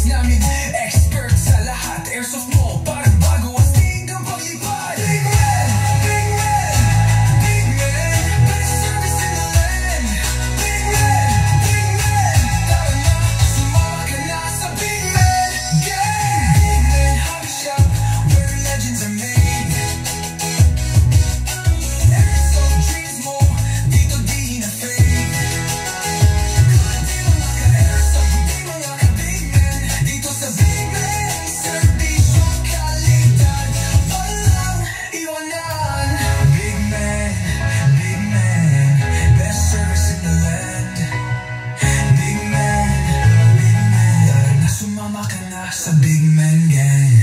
Tactics namin, expert sa lahat. Airsoft mo, parang bago, astig ang paglipad. Big man, big man, big man, best service in the land. Big man, tara na, sumama ka na sa Big Man Gang. Big Man Hobby Shop, where legends are made. Airsoft dreams mo, dito di na fake. Di mga ka-airsoft, di mga ka-Big Man, dito sa Big Man. Serbisyong kalidad, walang iwanan. Big Man, best service in the land. Big Man, tara na, sumama ka na sa Big Man Gang.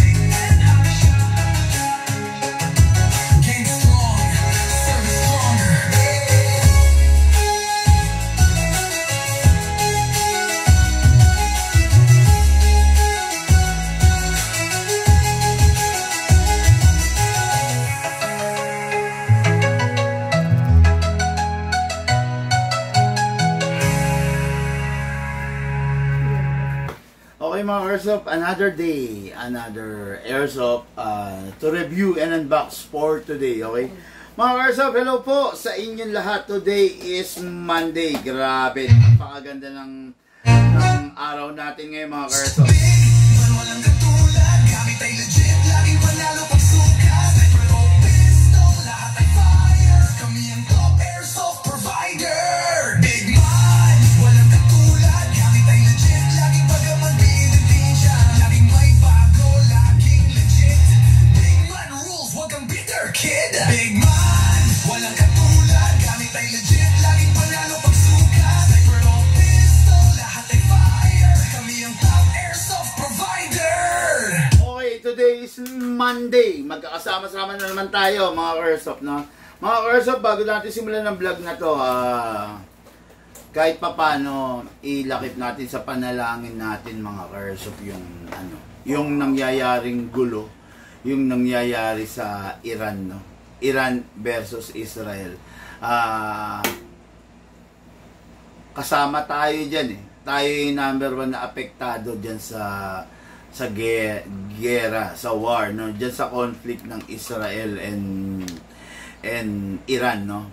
Big Man Hobby Shop, game strong, service stronger. Okay mga Airsoft, another day, another Airsoft to review and unbox for today, okay? Mga Airsoft, hello po sa inyong lahat. Today is Monday. Grabe, napakaganda ng araw natin ngayon mga Airsoft. Man walang katulad, gamit ay legit, laging panalo pag sukat. Sniper o pistol, lahat ay fire. Kami ang top airsoft provider. Big Man, walang katulad, gamit ay legit, laging pagaman pinipinsa. Laging may bago, laging legit. Big Man rules, wag kang bitter kid. Big Man, walang katulad, gamit ay legit, laging panalo pag sukat. Sniper o pistol, lahat ay fire. Kami ang top airsoft provider. Okay, today is Monday. Magkakasama-sama na naman tayo mga Airsoft, no? Mga Airsoft, bago natin simulan ng vlog na to, kahit papano ilakip natin sa panalangin natin mga Airsoft yung nangyayaring gulo, yung nangyayari sa Iran, no? Iran versus Israel. Kasama tayo diyan eh. Tayo yung number 1 na apektado diyan sa gera, sa war, no? Diyan sa conflict ng Israel and Iran, no?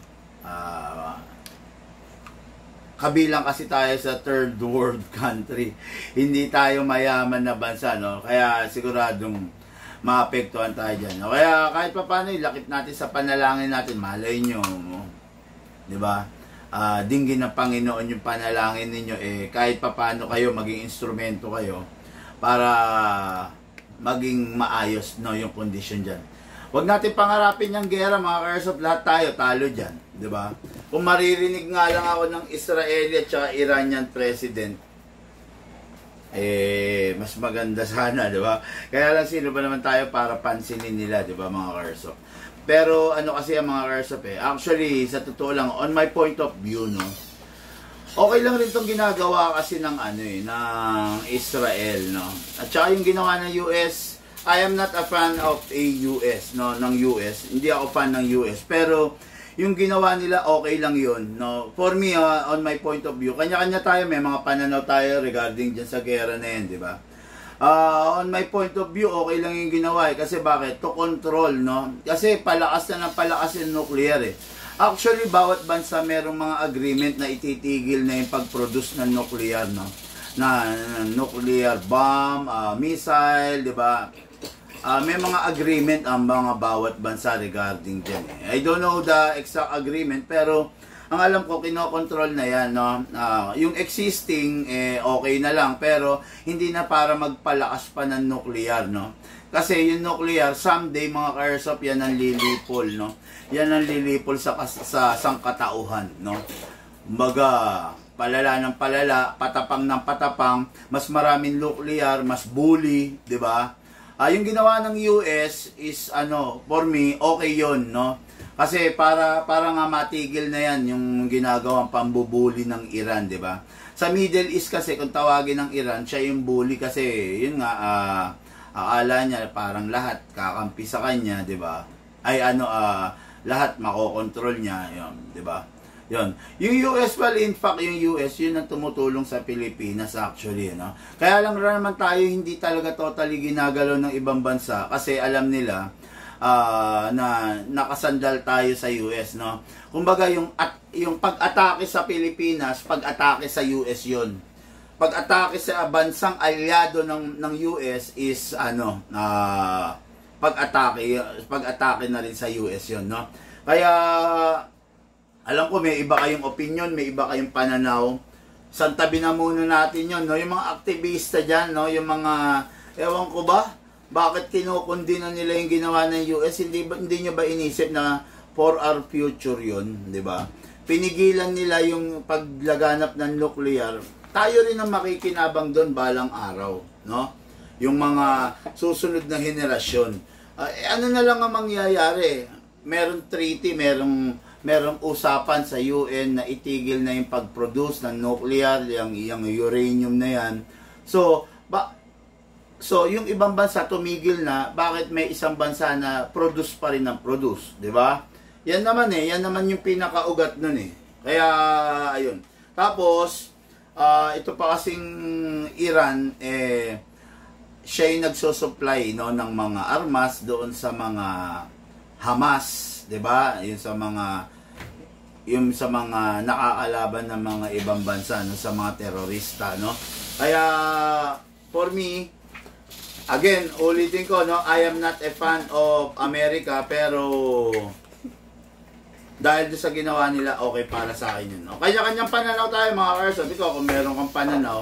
Kabilang kasi tayo sa third world country. Hindi tayo mayaman na bansa, no? Kaya siguradong maapektuhan tayo dyan. No? Kaya kahit pa paano, ilakip natin sa panalangin natin. Malay nyo, no? Diba? Dinggin ng Panginoon yung panalangin ninyo. Kahit pa paano kayo, maging instrumento kayo para maging maayos, no, yung condition dyan. Huwag natin pangarapin yung gera, mga Airsoft. Lahat tayo, talo dyan. Diba? Kung maririnig nga lang ako ng Israeli at saka Iranian president, mas maganda sana, di ba? Kaya lang sino ba naman tayo para pansinin nila, di ba, mga Airsoft? Pero ano kasi ang mga Airsoft actually, sa totoo lang, on my point of view, no, okay lang rin itong ginagawa kasi ng ng Israel, no? At saka yung ginawa ng US, I am not a fan of a US, no, ng US. Hindi ako fan ng US, pero yung ginawa nila, okay lang yun, no? For me, on my point of view, kanya-kanya tayo, may mga pananaw tayo regarding dyan sa gera na yun, di ba? On my point of view, okay lang yung ginawa, kasi bakit? To control, no? Kasi palakas na ng palakas yung nuclear, Actually, bawat bansa merong mga agreement na ititigil na yung pag-produce ng nuclear, no? Na nuclear bomb, missile, di ba? May mga agreement ang mga bawat bansa regarding dyan. I don't know the exact agreement, pero ang alam ko, kinokontrol na yan, no? Yung existing, okay na lang, pero hindi na para magpalakas pa ng nuclear, no? Kasi yung nuclear, someday, mga Airsoft, yan ang lilipol, no? Yan ang lilipol sa sangkatauhan, no? Kumbaga, palala ng palala, patapang ng patapang, mas maraming nuclear, mas bully, di ba? Yung ginawa ng US is, for me, okay yun, no? Kasi para nga matigil na yan yung ginagawang pambubuli ng Iran, di ba? Sa Middle East kasi, kung tawagin ng Iran, siya yung bully kasi, yun nga, akala niya parang lahat kakampi sa kanya, di ba? Ay lahat makokontrol niya, yun, di ba? Yon. Yung US, well, in fact, yung US, yun ang tumutulong sa Pilipinas actually, no? Kaya lang naman tayo hindi talaga totally ginagalaw ng ibang bansa kasi alam nila na nakasandal tayo sa US, no? Kumbaga, yung pag-atake sa Pilipinas, pag-atake sa US yun. Pag-atake sa bansang aliado ng US is, pag-atake na rin sa US yun, no? Kaya, alam ko may iba kayong opinion, may iba kayong pananaw. Santabi na muna natin yun, no? Yung mga aktivista dyan, no? Yung mga, ewan ko ba, bakit kinukundina nila yung ginawa ng US? Hindi nyo ba inisip na for our future yun, di ba? Pinigilan nila yung paglaganap ng nuclear. Tayo rin ang makikinabang doon balang araw, no? Yung mga susunod na henerasyon. Ano na lang ang mangyayari? Meron treaty, merong usapan sa UN na itigil na yung pag-produce ng nuclear, yung uranium na yan. So yung ibang bansa tumigil na, bakit may isang bansa na produce pa rin ng produce, di ba? Yan naman yung pinakaugat nun eh. Kaya, ayun. Tapos, ito pa kasing Iran, siya yung nagsusupply, no, ng mga armas doon sa mga Hamas, 'di ba? Yung sa mga nakakalaban ng mga ibang bansa, no, sa mga terorista, no. Kaya for me, again, ulitin ko, no, I am not a fan of America, pero dahil doon sa ginawa nila, okay para sa akin yun, no. Kanya-kanyang pananaw tayo, mga Carso. Ikaw, kung meron kang pananaw,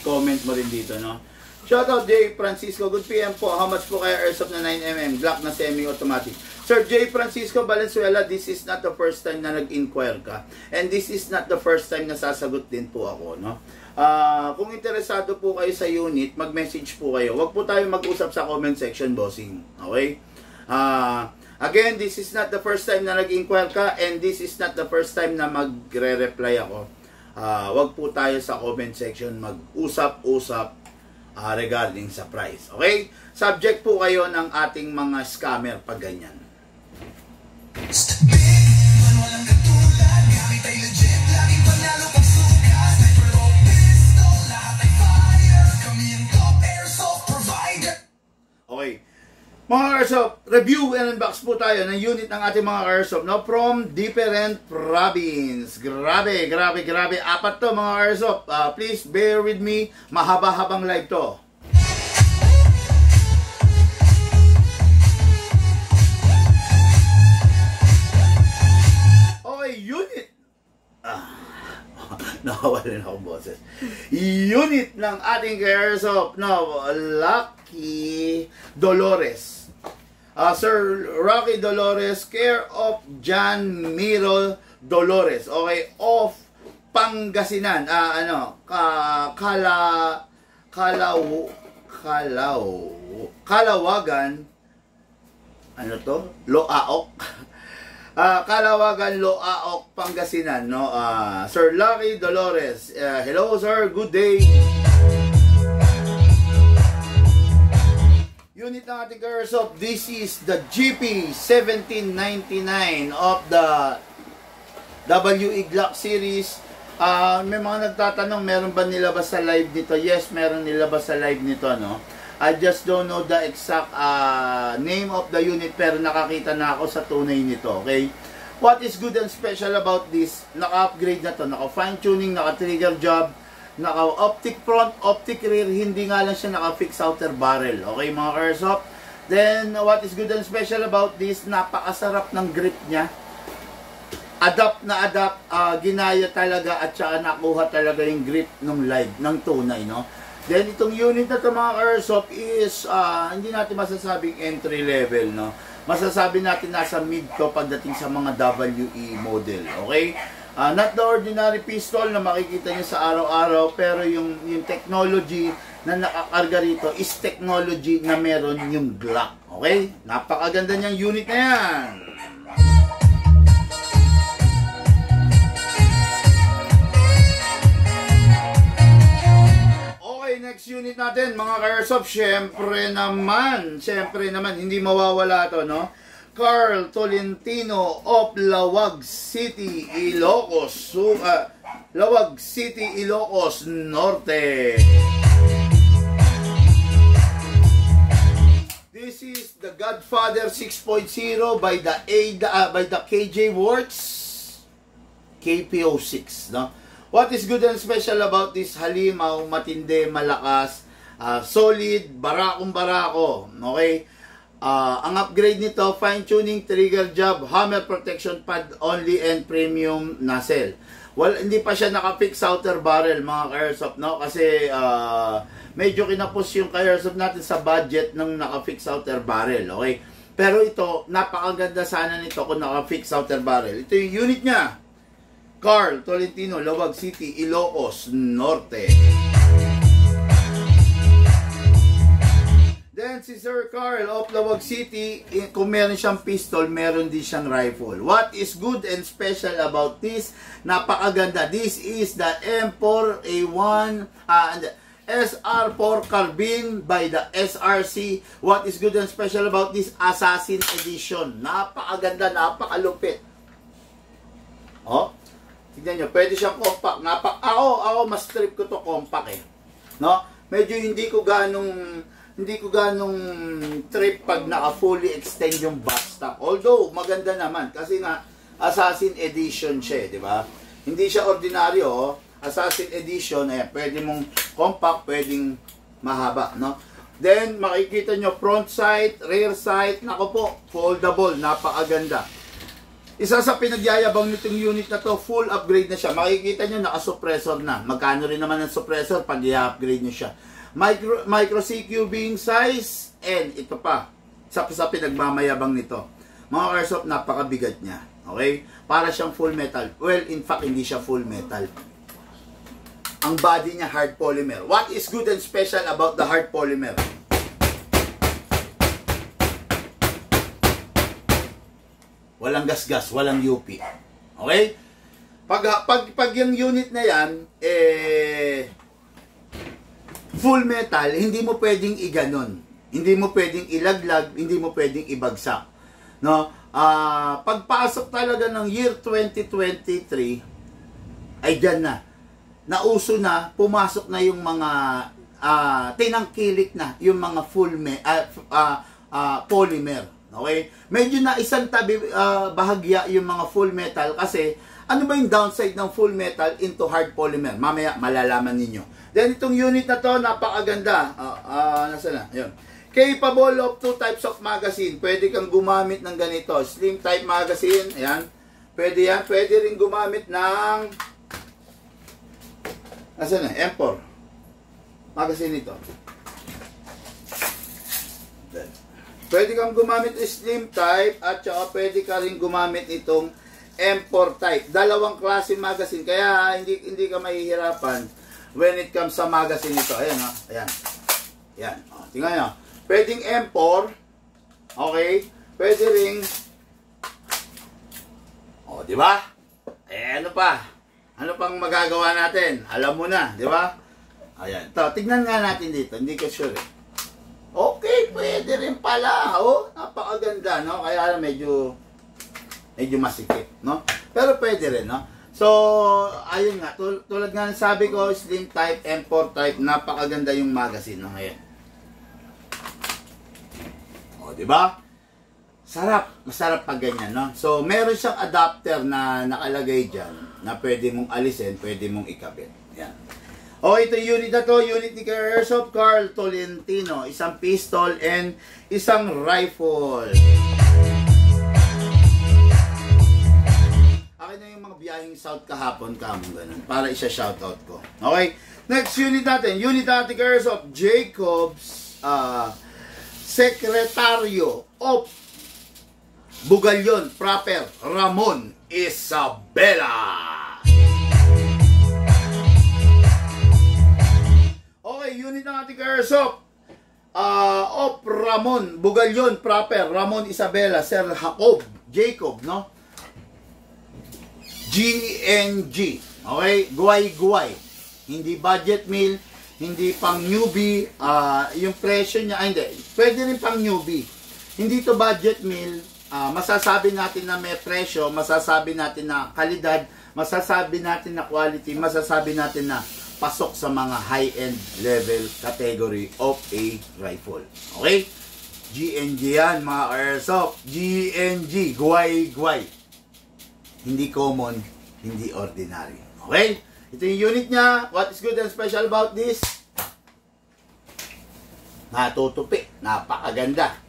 comment mo rin dito, no. Shoutout J. Francisco, good PM po. How much po kaya Airsoft na 9mm? Glock na semi-automatic. Sir J. Francisco Valenzuela, this is not the first time na nag-inquire ka. And this is not the first time na sasagot din po ako, no? Kung interesado po kayo sa unit, mag-message po kayo. Huwag po tayo mag-usap sa comment section, bossing. Okay? Again, this is not the first time na nag-inquire ka, and this is not the first time na magre-reply ako. Huwag po tayo sa comment section mag-usap-usap regarding sa price. Okay? Subject po kayo ng ating mga scammer pag ganyan. Walang katulad, gamit ay legit, laging panalo pag sukat. Sniper o pistol, lahat ay fire. Kami ang top airsoft provider. Okay. Mga Airsoft, review and unbox po tayo ng unit ng ating mga Airsoft, no? From different province. Grabe. Apat to, mga Airsoft. Please bear with me. Mahaba-habang live to. Okay, unit. Nakawalan akong boses. Unit ng ating Airsoft, no? Lucky Dolores. Sir Rocky Dolores, care of John Miro Dolores. Okay, of Pangasinan. Kalawagan. Ano to? Loaok. Kalawagan, Loaok, Pangasinan, no? Sir Lucky Dolores. Hello, sir. Good day. Unit ng ating Airsoft, this is the GP 1799 of the WE Glock series. May mga nagtatanong, meron ba nilabas sa live nito? Yes, meron nilabas sa live nito, no? I just don't know the exact name of the unit, pero nakakita na ako sa tunay nito, okay? What is good and special about this? Naka-upgrade na to, naka-fine tuning, naka-trigger job, naka-optic front, optic rear, hindi nga lang siya naka-fix outer barrel. Okay, mga Airsoft? Then, what is good and special about this? Napakasarap ng grip niya. Adapt, ginaya talaga at saka nakuha talaga yung grip ng live, ng tunay, no? Then, itong unit na ito, mga Airsoft, is, hindi natin masasabing entry level, no? Masasabi natin nasa mid to pagdating sa mga WE model, okay? Not the ordinary pistol na makikita nyo sa araw-araw, pero yung technology na nakakarga rito is technology na meron yung Glock. Okay? Napakaganda niyang unit na yan. Okay, next unit natin, mga Airsoft. Siyempre naman, hindi mawawala to, no? Carl Tolentino of Lawag City, Ilocos. Lawag City, Ilocos Norte. This is the Godfather 6.0 by the KJ Works KPO6, no? What is good and special about this halimaw, matindi, malakas, solid, barakong barako, okay? Ang upgrade nito, fine-tuning, trigger job, hammer protection pad only, and premium nozzle. Well, hindi pa siya naka-fix outer barrel, mga ka-airsoft, no? Kasi medyo kinapos yung ka-airsoft natin sa budget ng naka-fix outer barrel, okay? Pero ito, napakaganda sana nito kung naka-fix outer barrel. Ito yung unit niya. Carl Tolentino, Lawag City, Ilocos Norte. Then si Sir Carl of Lawag City, kung meron siyang pistol, meron din siyang rifle. What is good and special about this? Napakaganda. This is the M4A1 SR4 carbine by the SRC. What is good and special about this? Assassin Edition. Napakaganda, napakalupit. Oh, tignan nyo, pwede siyang compact. Ako mas trip ko to compact eh. No? Medyo hindi ko ganong trip pag naka-fully extend yung butt stock. Although, maganda naman. Kasi nga, Assassin Edition siya, di ba? Hindi siya ordinaryo, oh. Assassin Edition, ayan, pwede mong compact, pwedeng mahaba, no? Then, makikita nyo, front sight, rear sight, nako po, foldable, napakaganda. Isa sa pinagyayabang nitong unit na to, full upgrade na siya. Makikita nyo, naka-suppressor na. Magkano rin naman ang suppressor pag i-upgrade nyo siya. Micro CQB size, and ito pa, isa sa pinagmamayabang nito. Mga airsoft, napakabigat niya. Okay? Para siyang full metal. Well, in fact, hindi siya full metal. Ang body niya, hard polymer. What is good and special about the hard polymer? Walang gasgas, walang UP. Okay? Pag yung unit na yan, full metal, hindi mo pwedeng iganon. Hindi mo pwedeng ilaglag, hindi mo pwedeng ibagsak. No? Pagpasok talaga ng year 2023, ay dyan na. Nauso na, pumasok na yung mga tinangkilik na, yung mga full polymer. Okay? Medyo na isang tabi bahagya yung mga full metal kasi ano ba yung downside ng full metal into hard polymer? Mamaya malalaman ninyo. Then itong unit na to, napakaganda. Nasaan na? Ayun. Capable of 2 types of magazine. Pwede kang gumamit ng ganito. Slim type magazine. Ayan. Pwede yan. Pwede rin gumamit ng nasaan na? M4. Magazine ito. Pwede kang gumamit ng slim type at saka pwede ka rin gumamit itong M4 type. Dalawang klase magazine. Kaya hindi ka mahihirapan when it comes sa magazine ito. Ayan, ha? Ayan. Ayan. O, tingnan nyo. Pwedeng M4. Okay. Pwede ring o, di ba? Ano pa? Ano pang magagawa natin? Alam mo na, di ba? Ayan. Ito, tignan nga natin dito. Hindi ko sure eh. Okay, pwede rin pala. Oh, napakaganda, no? Kaya medyo masikip, no? Pero pwede rin, no? So, ayun nga. Tulad nga sabi ko, slim type, M4 type, napakaganda yung magazine, no? Ngayon. O, di ba? Sarap. Masarap pag ganyan, no? So, meron siyang adapter na nakalagay dyan na pwede mong alisin, pwede mong ikabit. Yan. O, ito yung unit na to, unit ni Airsoft Carl Tolentino. Isang pistol and isang rifle. Akin na yung mga biyaheng south kahapon kamong ganun. Para isa-shoutout ko. Okay? Next unit natin. Unit natin Airsoft Jacobs Sekretaryo of Bugalyon Proper Ramon Isabela. Okay, unit ng ating Airsoft of Ramon Bugalyon Proper Ramon Isabela Sir Jacob, no? GNG. Okay, guway-guway. Hindi budget meal, hindi pang newbie. Yung presyo niya, hindi. Pwede rin pang newbie. Hindi to budget meal, masasabi natin na may presyo, masasabi natin na kalidad, masasabi natin na quality, masasabi natin na pasok sa mga high-end level category of a rifle. Okay? GNG yan, mga airsoft. GNG, guay-guay. Hindi common, hindi ordinary. Okay? Ito yung unit niya. What is good and special about this? Natutupi. Napakaganda.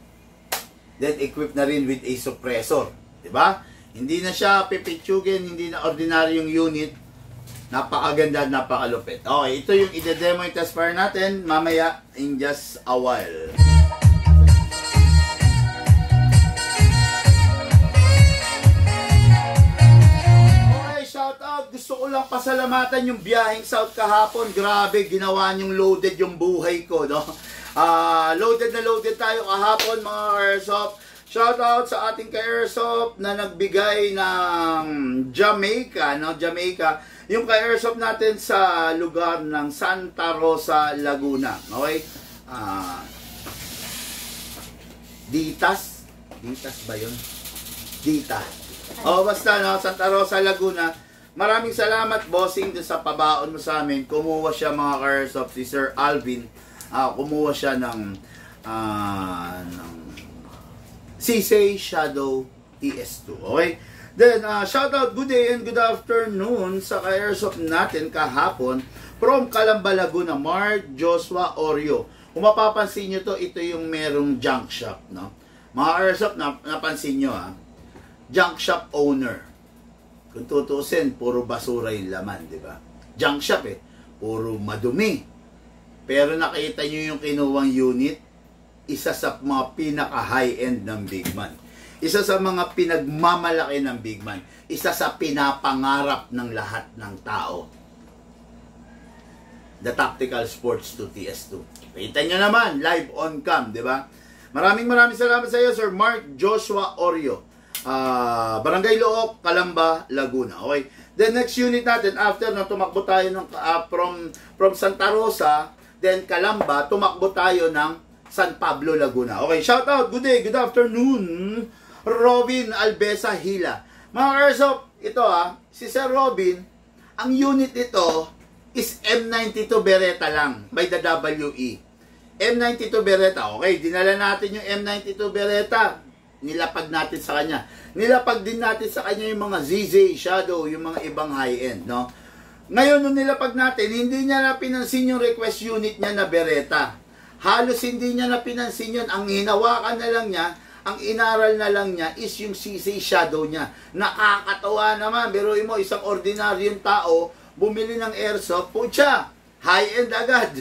Then, equipped na rin with a suppressor. Diba? Hindi na siya pipitsugin, hindi na ordinary yung unit. Napakaganda, napakalupit. Okay, ito yung ide-demo yung test fire natin mamaya in just a while. Okay, shout out. Gusto ko lang pasalamatan yung biyaheng South kahapon. Grabe, ginawa niyong loaded yung buhay ko, no? Loaded na loaded tayo kahapon, mga airsoft. Shout out sa ating ka-airsoft na nagbigay ng Jamaica, no? Jamaica. Yung ka-airsoft natin sa lugar ng Santa Rosa, Laguna. Okay? Ditas? Ditas ba yun? Dita. O, basta, no? Santa Rosa, Laguna. Maraming salamat, bossing, dun sa pabaon mo sa amin. Kumuha siya, mga ka-airsoft, si Sir Alvin. Kumuha siya ng Sisei Shadow TS2. Okay? Then, shout out, good day and good afternoon sa ka-airsoft natin kahapon from Calamba, Laguna, Mark Joshua Oreo. Kung mapapansin nyo to, ito yung merong junk shop, no? Mga airsoft, napansin nyo, junk shop owner. Kung tutusin, puro basura yung laman, di ba? Junk shop, puro madumi. Pero nakita nyo yung kinuwang unit, isa sa mga pinaka-high-end ng Big Man. Isa sa mga pinagmamalaki ng Big Man. Isa sa pinapangarap ng lahat ng tao. The Tactical Sports 2 TS2. Kita nyo naman, live on cam, di ba? Maraming salamat sa iyo, Sir Mark Joshua Oreo. Barangay Look, Calamba, Laguna. Okay? The next unit natin, after na tumakbo tayo ng, from Santa Rosa, then Calamba, tumakbo tayo ng San Pablo, Laguna. Okay, shout out, good day, good afternoon, Robin Albesa Hila. Mga airsoft, ito si Sir Robin, ang unit ito is M92 Beretta lang by the WE. M92 Beretta, okay, dinala natin yung M92 Beretta, nilapag natin sa kanya. Nilapag din natin sa kanya yung mga ZZ Shadow, yung mga ibang high-end, no? Ngayon, nung nilapag natin, hindi niya na pinansin yung request unit niya na Beretta. Halos hindi niya na pinansin yun. Ang hinawakan na lang niya, ang inaral na lang niya is yung CC Shadow niya. Nakakatawa naman. Biruin mo, isang ordinaryong tao, bumili ng airsoft, putya, high-end agad.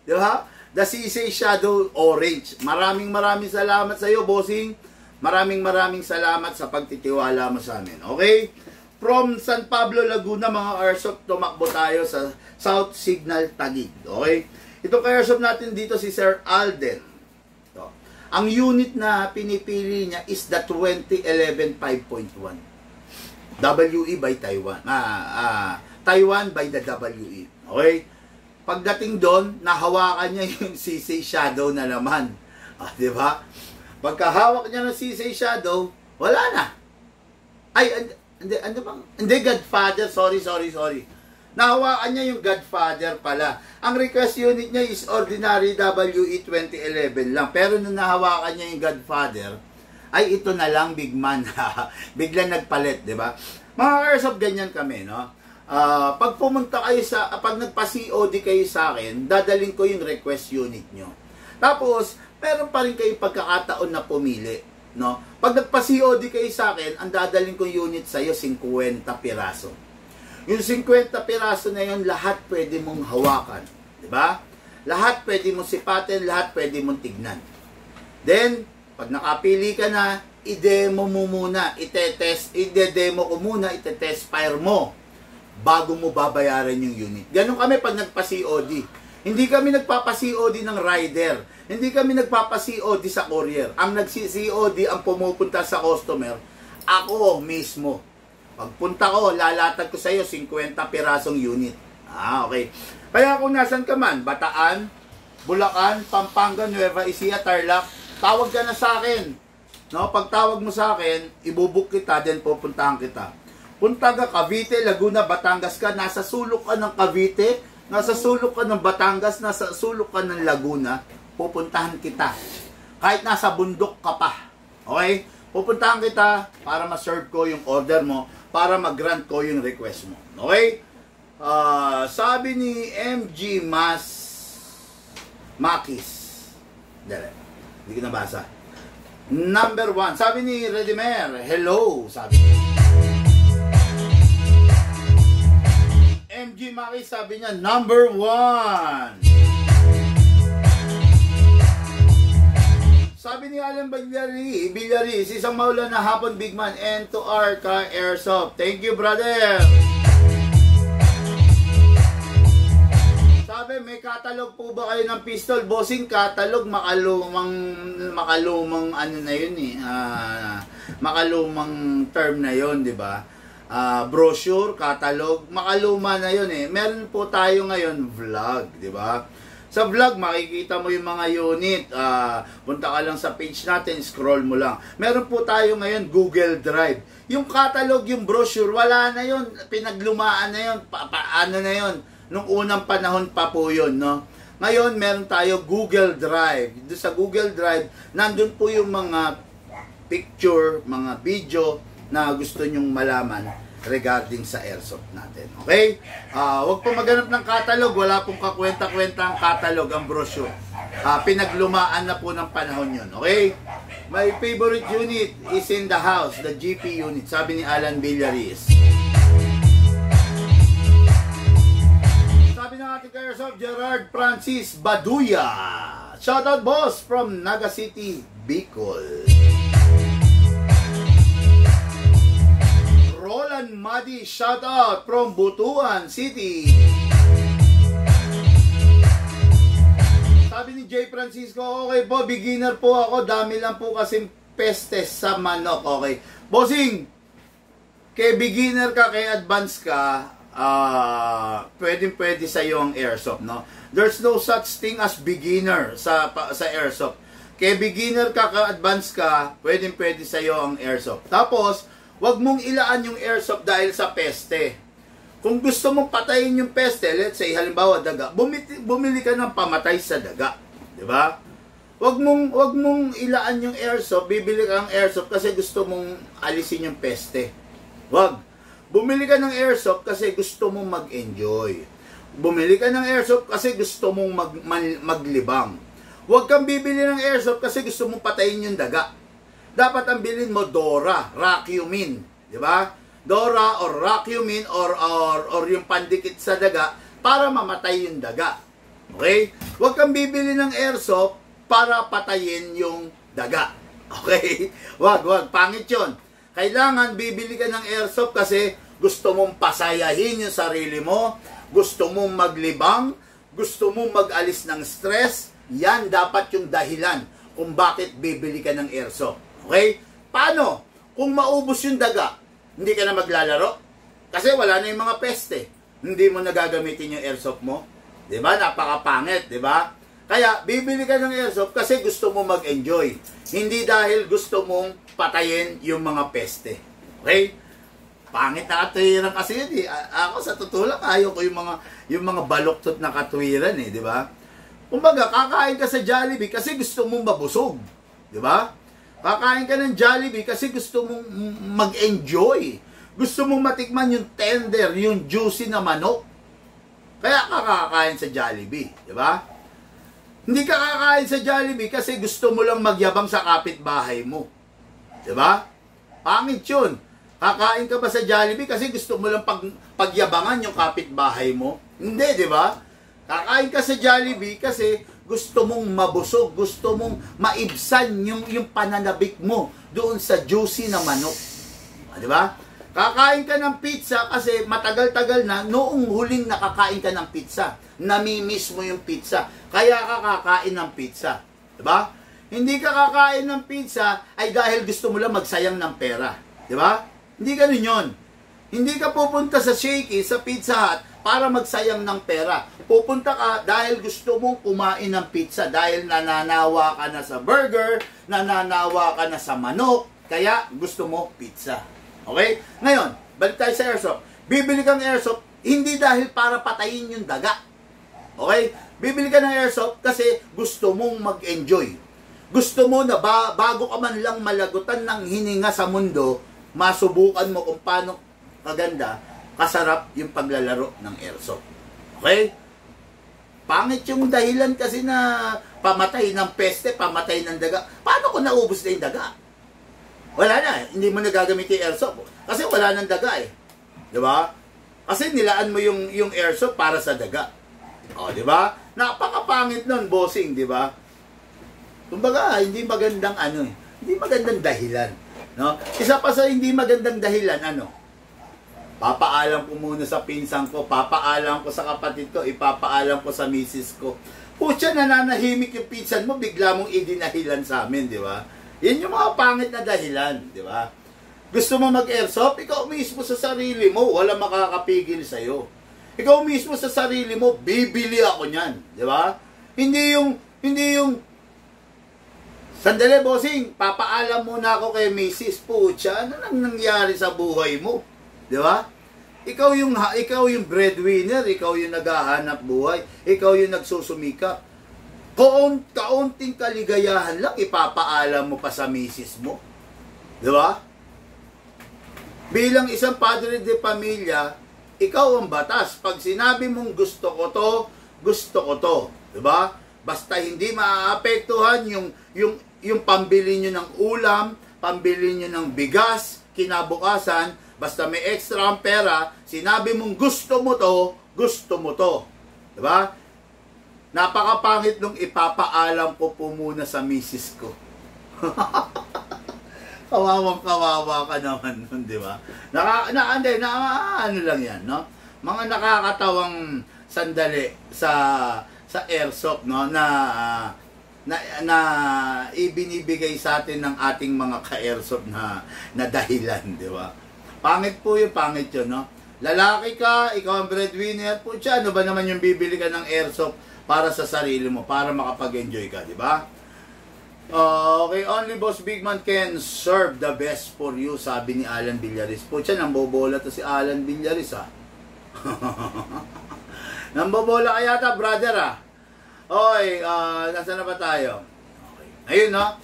Di ba? The CC Shadow Orange. Maraming salamat sa iyo, bossing. Maraming salamat sa pagtitiwala mo sa amin. Okay? From San Pablo, Laguna, mga airsoft, tumakbo tayo sa South Signal, Taguig. Okay? Ito ka-airsoft natin dito si Sir Alden. Ito. Ang unit na pinipili niya is the 2011 5.1. WE by Taiwan. Taiwan by the WE. Okay? Pagdating doon, nahawakan niya yung CC Shadow na naman. Di ba? Pagkahawak niya ng CC Shadow, wala na. Ay, hindi, Godfather. Sorry. Nahawakan niya yung Godfather pala. Ang request unit niya is ordinary WE 2011 lang. Pero nung nahawakan niya yung Godfather, ay ito na lang, Big Man. Biglang nagpalit, di ba? Mga airsoft, ganyan kami, no? Pag pumunta kayo pag nagpa-COD kayo sa akin, dadalhin ko yung request unit nyo. Tapos, meron pa rin kayong pagkakataon na pumili, no? Pag nagpa-COD kayo sa akin, ang dadalhin ko unit sa'yo, 50 piraso. Yung 50 piraso na yun, lahat pwede mong hawakan. Diba? Lahat pwede mong sipatin, lahat pwede mong tignan. Then, pag nakapili ka na, i-demo mo muna, i-demo ko muna, i-test fire mo bago mo babayaran yung unit. Ganun kami pag nagpa-COD. Hindi kami nagpapa-COD ng rider. Hindi kami nagpapa-COD sa courier. Ang nagsi-COD, ang pumupunta sa customer, ako mismo. Pagpunta ko, lalatag ko sa iyo 50 pirasong unit. Okay. Kaya kung nasan ka man, Bataan, Bulacan, Pampanga, Nueva Ecija, Tarlac, tawag ka na sa akin. No, pagtawag mo sa akin, ibubuk kita, then pupuntahan kita. Punta ka Cavite, Laguna, Batangas ka, nasa sulok ka ng Cavite, nasa sulok ka ng Batangas, nasa sulok ka ng Laguna, pupuntahan kita. Kahit nasa bundok ka pa. Okay? Pupuntahan kita para ma-serve ko yung order mo, para mag-grant ko yung request mo. Okay? Sabi ni MG Makis. Hindi ko nabasa. Number 1. Sabi ni Redimer, hello. Sabi niya. MG Makis, sabi niya, number 1. Sabi ni Alan Bilyari, isang maulan na hapon, big man, and to our car airsoft. Thank you, brother. Sabi, may catalog po ba kayo ng pistol? Bossing, catalog, makalumang ano na yun eh. Makalumang term na yun, di ba? Brochure, catalog, makaluma na yun eh. Meron po tayo ngayon vlog, di ba? Sa vlog, makikita mo yung mga unit. Punta ka lang sa page natin, scroll mo lang. Meron po tayo ngayon Google Drive. Yung catalog, yung brochure, wala na yun. Pinaglumaan na yun. Ano na yun? Nung unang panahon pa po yun, no? Ngayon, meron tayo Google Drive. Doon sa Google Drive, nandun po yung mga picture, mga video na gusto nyong malaman regarding sa airsoft natin. Okay? Huwag po maghanap ng catalog. Wala pong kakwenta-kwenta ang catalog, ang brochure. Pinaglumaan na po ng panahon yun. Okay? My favorite unit is in the house, the GP unit. Sabi ni Alan Villaris. Sabi ng ating ka-airsoft, Gerard Francis Baduya. Shoutout boss from Naga City, Bicol. Roland Madi, shout out from Butuan City. Sabi ni Jay Francisco, okay po, beginner po ako, dami lang po kasing peste sa manok. Okay. Bossing, kay beginner ka, kay advance ka, pwede sa iyo ang airsoft, no? There's no such thing as beginner sa airsoft. Kay beginner ka, kay advance ka, pwede sa iyo ang airsoft. Tapos, wag mong ilaan yung airsoft dahil sa peste. Kung gusto mong patayin yung peste, let's say, halimbawa, daga, bumili ka ng pamatay sa daga. Diba? Wag mong ilaan yung airsoft, bibili ka ng airsoft kasi gusto mong alisin yung peste. Wag. Bumili ka ng airsoft kasi gusto mong mag-enjoy. Bumili ka ng airsoft kasi gusto mong maglibang. Wag kang bibili ng airsoft kasi gusto mong patayin yung daga. Dapat ang bilhin mo Dora, Racumin, di ba? Dora or Racumin or yung pandikit sa daga para mamatay yung daga. Okay? Huwag kang bibili ng airsoft para patayin yung daga. Okay? Wag, pangit yun. Kailangan bibili ka ng airsoft kasi gusto mong pasayahin yung sarili mo, gusto mong maglibang, gusto mong mag-alis ng stress. Yan dapat yung dahilan kung bakit bibili ka ng airsoft. Okay? Paano? Kung maubos yung daga, hindi ka na maglalaro? Kasi wala na yung mga peste. Hindi mo nagagamitin yung airsoft mo. Diba? Napakapangit, diba? Kaya, bibili ka ng airsoft kasi gusto mo mag-enjoy. Hindi dahil gusto mong patayin yung mga peste. Okay? Pangit na katwiran kasi yun eh. Ako sa totoo lang, ayaw ko yung mga baloktot na katwiran eh, diba? Kumbaga, kakain ka sa Jollibee kasi gusto mong mabusog. Diba? Kakain ka ng Jollibee kasi gusto mong mag-enjoy. Gusto mong matikman yung tender, yung juicy na manok. Kaya kakakain sa Jollibee, di ba? Hindi ka kakain sa Jollibee kasi gusto mo lang magyabang sa kapitbahay mo. Di ba? Pangit yun. Kakain ka ba sa Jollibee kasi gusto mo lang pagyabangan yung kapitbahay mo? Hindi, di ba? Kakain ka sa Jollibee kasi gusto mong mabusog, gusto mong maibsan yung pananabik mo doon sa juicy na manok. Di ba? Kakain ka ng pizza kasi matagal-tagal na noong huling nakakain ka ng pizza. Namimiss mo yung pizza. Kaya ka kakain ng pizza. Diba? Hindi ka kakain ng pizza ay dahil gusto mo lang magsayang ng pera. Diba? Hindi ganun yun. Hindi ka pupunta sa Shakey, sa Pizza Hut, para magsayang ng pera. Pupunta ka dahil gusto mong kumain ng pizza, dahil nananawa ka na sa burger, nananawa ka na sa manok, kaya gusto mo pizza. Okay? Ngayon, balik tayo sa airsoft. Bibili kang airsoft, hindi dahil para patayin yung daga. Okay? Bibili ka ng airsoft kasi gusto mong mag-enjoy. Gusto mo na bago ka man lang malagutan ng hininga sa mundo, masubukan mo kung paano kaganda, kasarap yung paglalaro ng airsoft. Okay? Pangit yung dahilan kasi na pamatay ng peste, pamatay ng daga. Paano kung naubos na yung daga? Wala na, hindi mo nagagamit yung airsoft. Kasi wala nang daga eh. Di ba? Kasi nilaan mo yung airsoft para sa daga. O, di ba? Napakapangit nun, bossing, di ba? Kumbaga, hindi magandang hindi magandang dahilan. No? Isa pa sa hindi magandang dahilan, papaalam ko muna sa pinsan ko, papaalam ko sa kapatid ko, ipapaalam ko sa misis ko. Pucha, nananahimik yung pinsan mo, bigla mong idinahilan sa amin, di ba? Yan yung mga pangit na dahilan, di ba? Gusto mo mag-airsoft? Ikaw mismo sa sarili mo, wala makakapigil sa'yo. Ikaw mismo sa sarili mo, bibili ako niyan, di ba? Hindi yung, sandali, bossing, papaalam muna ako kay misis. Pucha, ano nang nangyari sa buhay mo? Di ba? Ikaw yung breadwinner, ikaw yung naghahanap buhay, ikaw yung nagsusumikap. Kaunting kaligayahan lang, ipapaalam mo pa sa misis mo. Di ba? Bilang isang padre de pamilya, ikaw ang batas. Pag sinabi mong gusto ko to. Di ba? Basta hindi maaapektuhan yung pambili nyo ng ulam, pambili nyo ng bigas, kinabukasan, basta may extra ang pera, sinabi mong gusto mo to. Diba? Napakapangit nung ipapaalam ko po muna sa misis ko. Kawawang-kawawa ka naman nun, di ba? Ano lang yan, no? Mga nakakatawang sandali sa airsoft, no? Na ibinibigay sa atin ng ating mga ka-airsoft na dahilan, di ba? Pangit po yung pangit yun, no? Lalaki ka, ikaw ang breadwinner, po siya, ano ba naman yung bibili ka ng airsoft para sa sarili mo, para makapag-enjoy ka, di ba? Okay, only Boss Big Man can serve the best for you, sabi ni Alan Villaris. Po siya, nambobola to si Alan Villaris, ha? Nambobola ka yata, brother, ha? Okay, nasa na ba tayo? Okay. Ayun, no?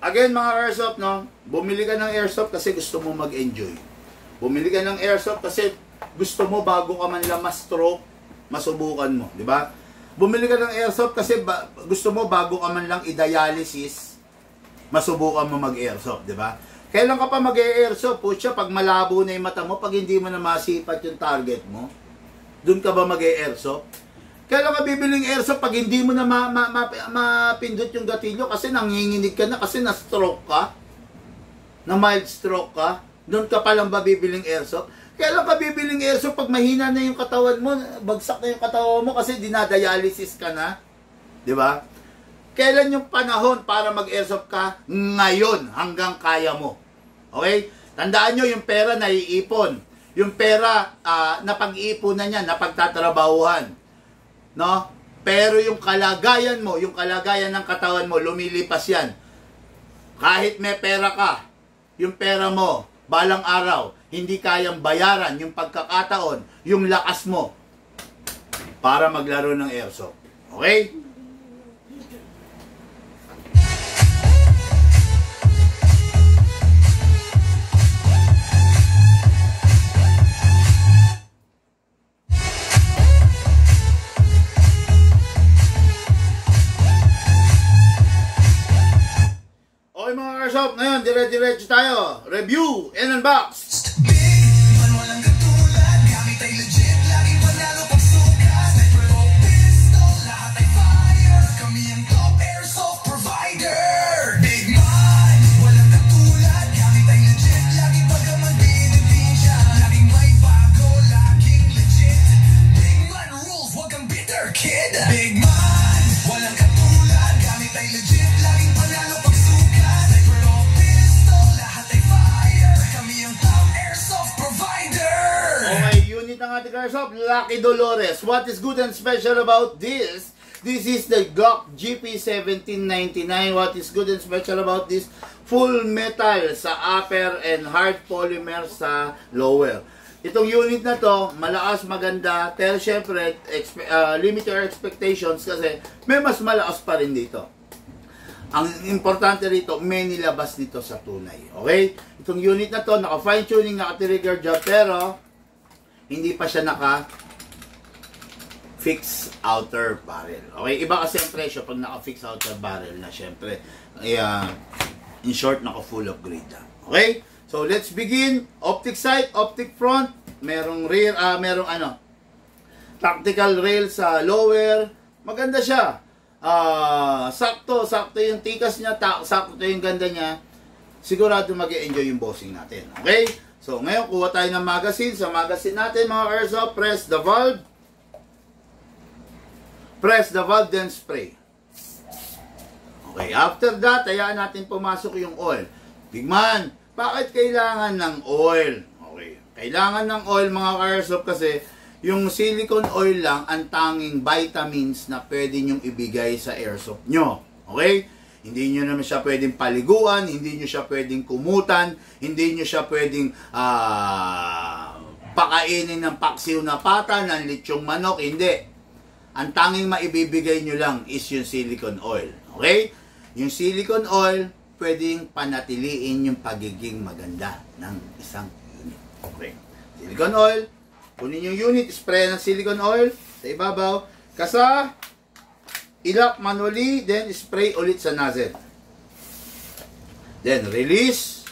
Again, mga airsoft, no? Bumili ka ng airsoft kasi gusto mo mag-enjoy. Bumili ka ng airsoft kasi gusto mo bago ka man lang ma-stroke, masubukan mo, di ba? Bumili ka ng airsoft kasi gusto mo bago ka man lang i-dialysis, masubukan mo mag-airsoft, di ba? Kailan ka pa mag-airsoft? Pucha, pag malabo na yung mata mo, pag hindi mo na masipat yung target mo, dun ka ba mag-airsoft? Kailan ka bibiling airsoft pag hindi mo na mapindot yung gatilyo kasi nanginginig ka na, kasi na-stroke ka, na mild stroke ka, doon ka palang ba bibiling airsoft? Kailan ka bibiling airsoft pag mahina na yung katawan mo, bagsak na yung katawan mo kasi dinadialysis ka na? Di ba? Kailan yung panahon para mag-airsoft ka? Ngayon, hanggang kaya mo. Okay? Tandaan nyo, yung pera na iipon. Yung pera na pag-iipunan niya, na pagtatrabahuhan. No? Pero yung kalagayan mo, yung kalagayan ng katawan mo, lumilipas yan. Kahit may pera ka, yung pera mo, balang araw, hindi kayang bayaran yung pagkakataon, yung lakas mo para maglaro ng airsoft. Okay? Okay mga airsoft, ngayon dire-diretso tayo. Review and unbox. Big man, walang katulad, gamit ay legit, laging panalo pag sukat. Sniper o pistol, lahat ay fire, kami ang top airsoft provider. Okay, unit ng ating Airsoft, Lucky Dolores. What is good and special about this? This is the Glock GP1799. What is good and special about this? Full metal sa upper and hard polymer sa lower. Itong unit na to, malakas, maganda, pero syempre, limit your expectations kasi may mas malakas pa rin dito. Ang importante rito, may nilabas dito sa tunay. Okay? Itong unit na to, naka-fine tuning, naka-trigger job, pero hindi pa siya naka-fix outer barrel. Okay? Iba kasi ang presyo pag naka-fix outer barrel na syempre. In short, naka-full upgrade na. Okay? So, let's begin. Optic sight, optic front. Merong rear, tactical rail sa lower. Maganda siya. Sakto yung tikas niya, sakto yung ganda niya. Sigurado mag-e-enjoy yung bossing natin. Okay? So, ngayon, kuha tayo ng magazine. Sa magazine natin, mga Airsoft, press the valve. Press the valve, then spray. Okay, after that, hayaan natin pumasok yung oil. Big man, bakit kailangan ng oil? Okay, kailangan ng oil mga Airsoft kasi yung silicone oil lang ang tanging vitamins na pwede nyong ibigay sa Airsoft nyo. Okay? Hindi nyo naman siya pwedeng paliguan, hindi nyo siya pwedeng kumutan, hindi nyo siya pwedeng pakainin ng paksiw na pata, ng litsyong manok, hindi. Ang tanging maibibigay nyo lang is yung silicone oil. Okay? Yung silicone oil, pwedeng panatiliin yung pagiging maganda ng isang unit. Okay. Silicone oil, kunin yung unit, spray ng silicone oil sa ibabaw, kasa, ilak manually, then spray ulit sa nozzle. Then release,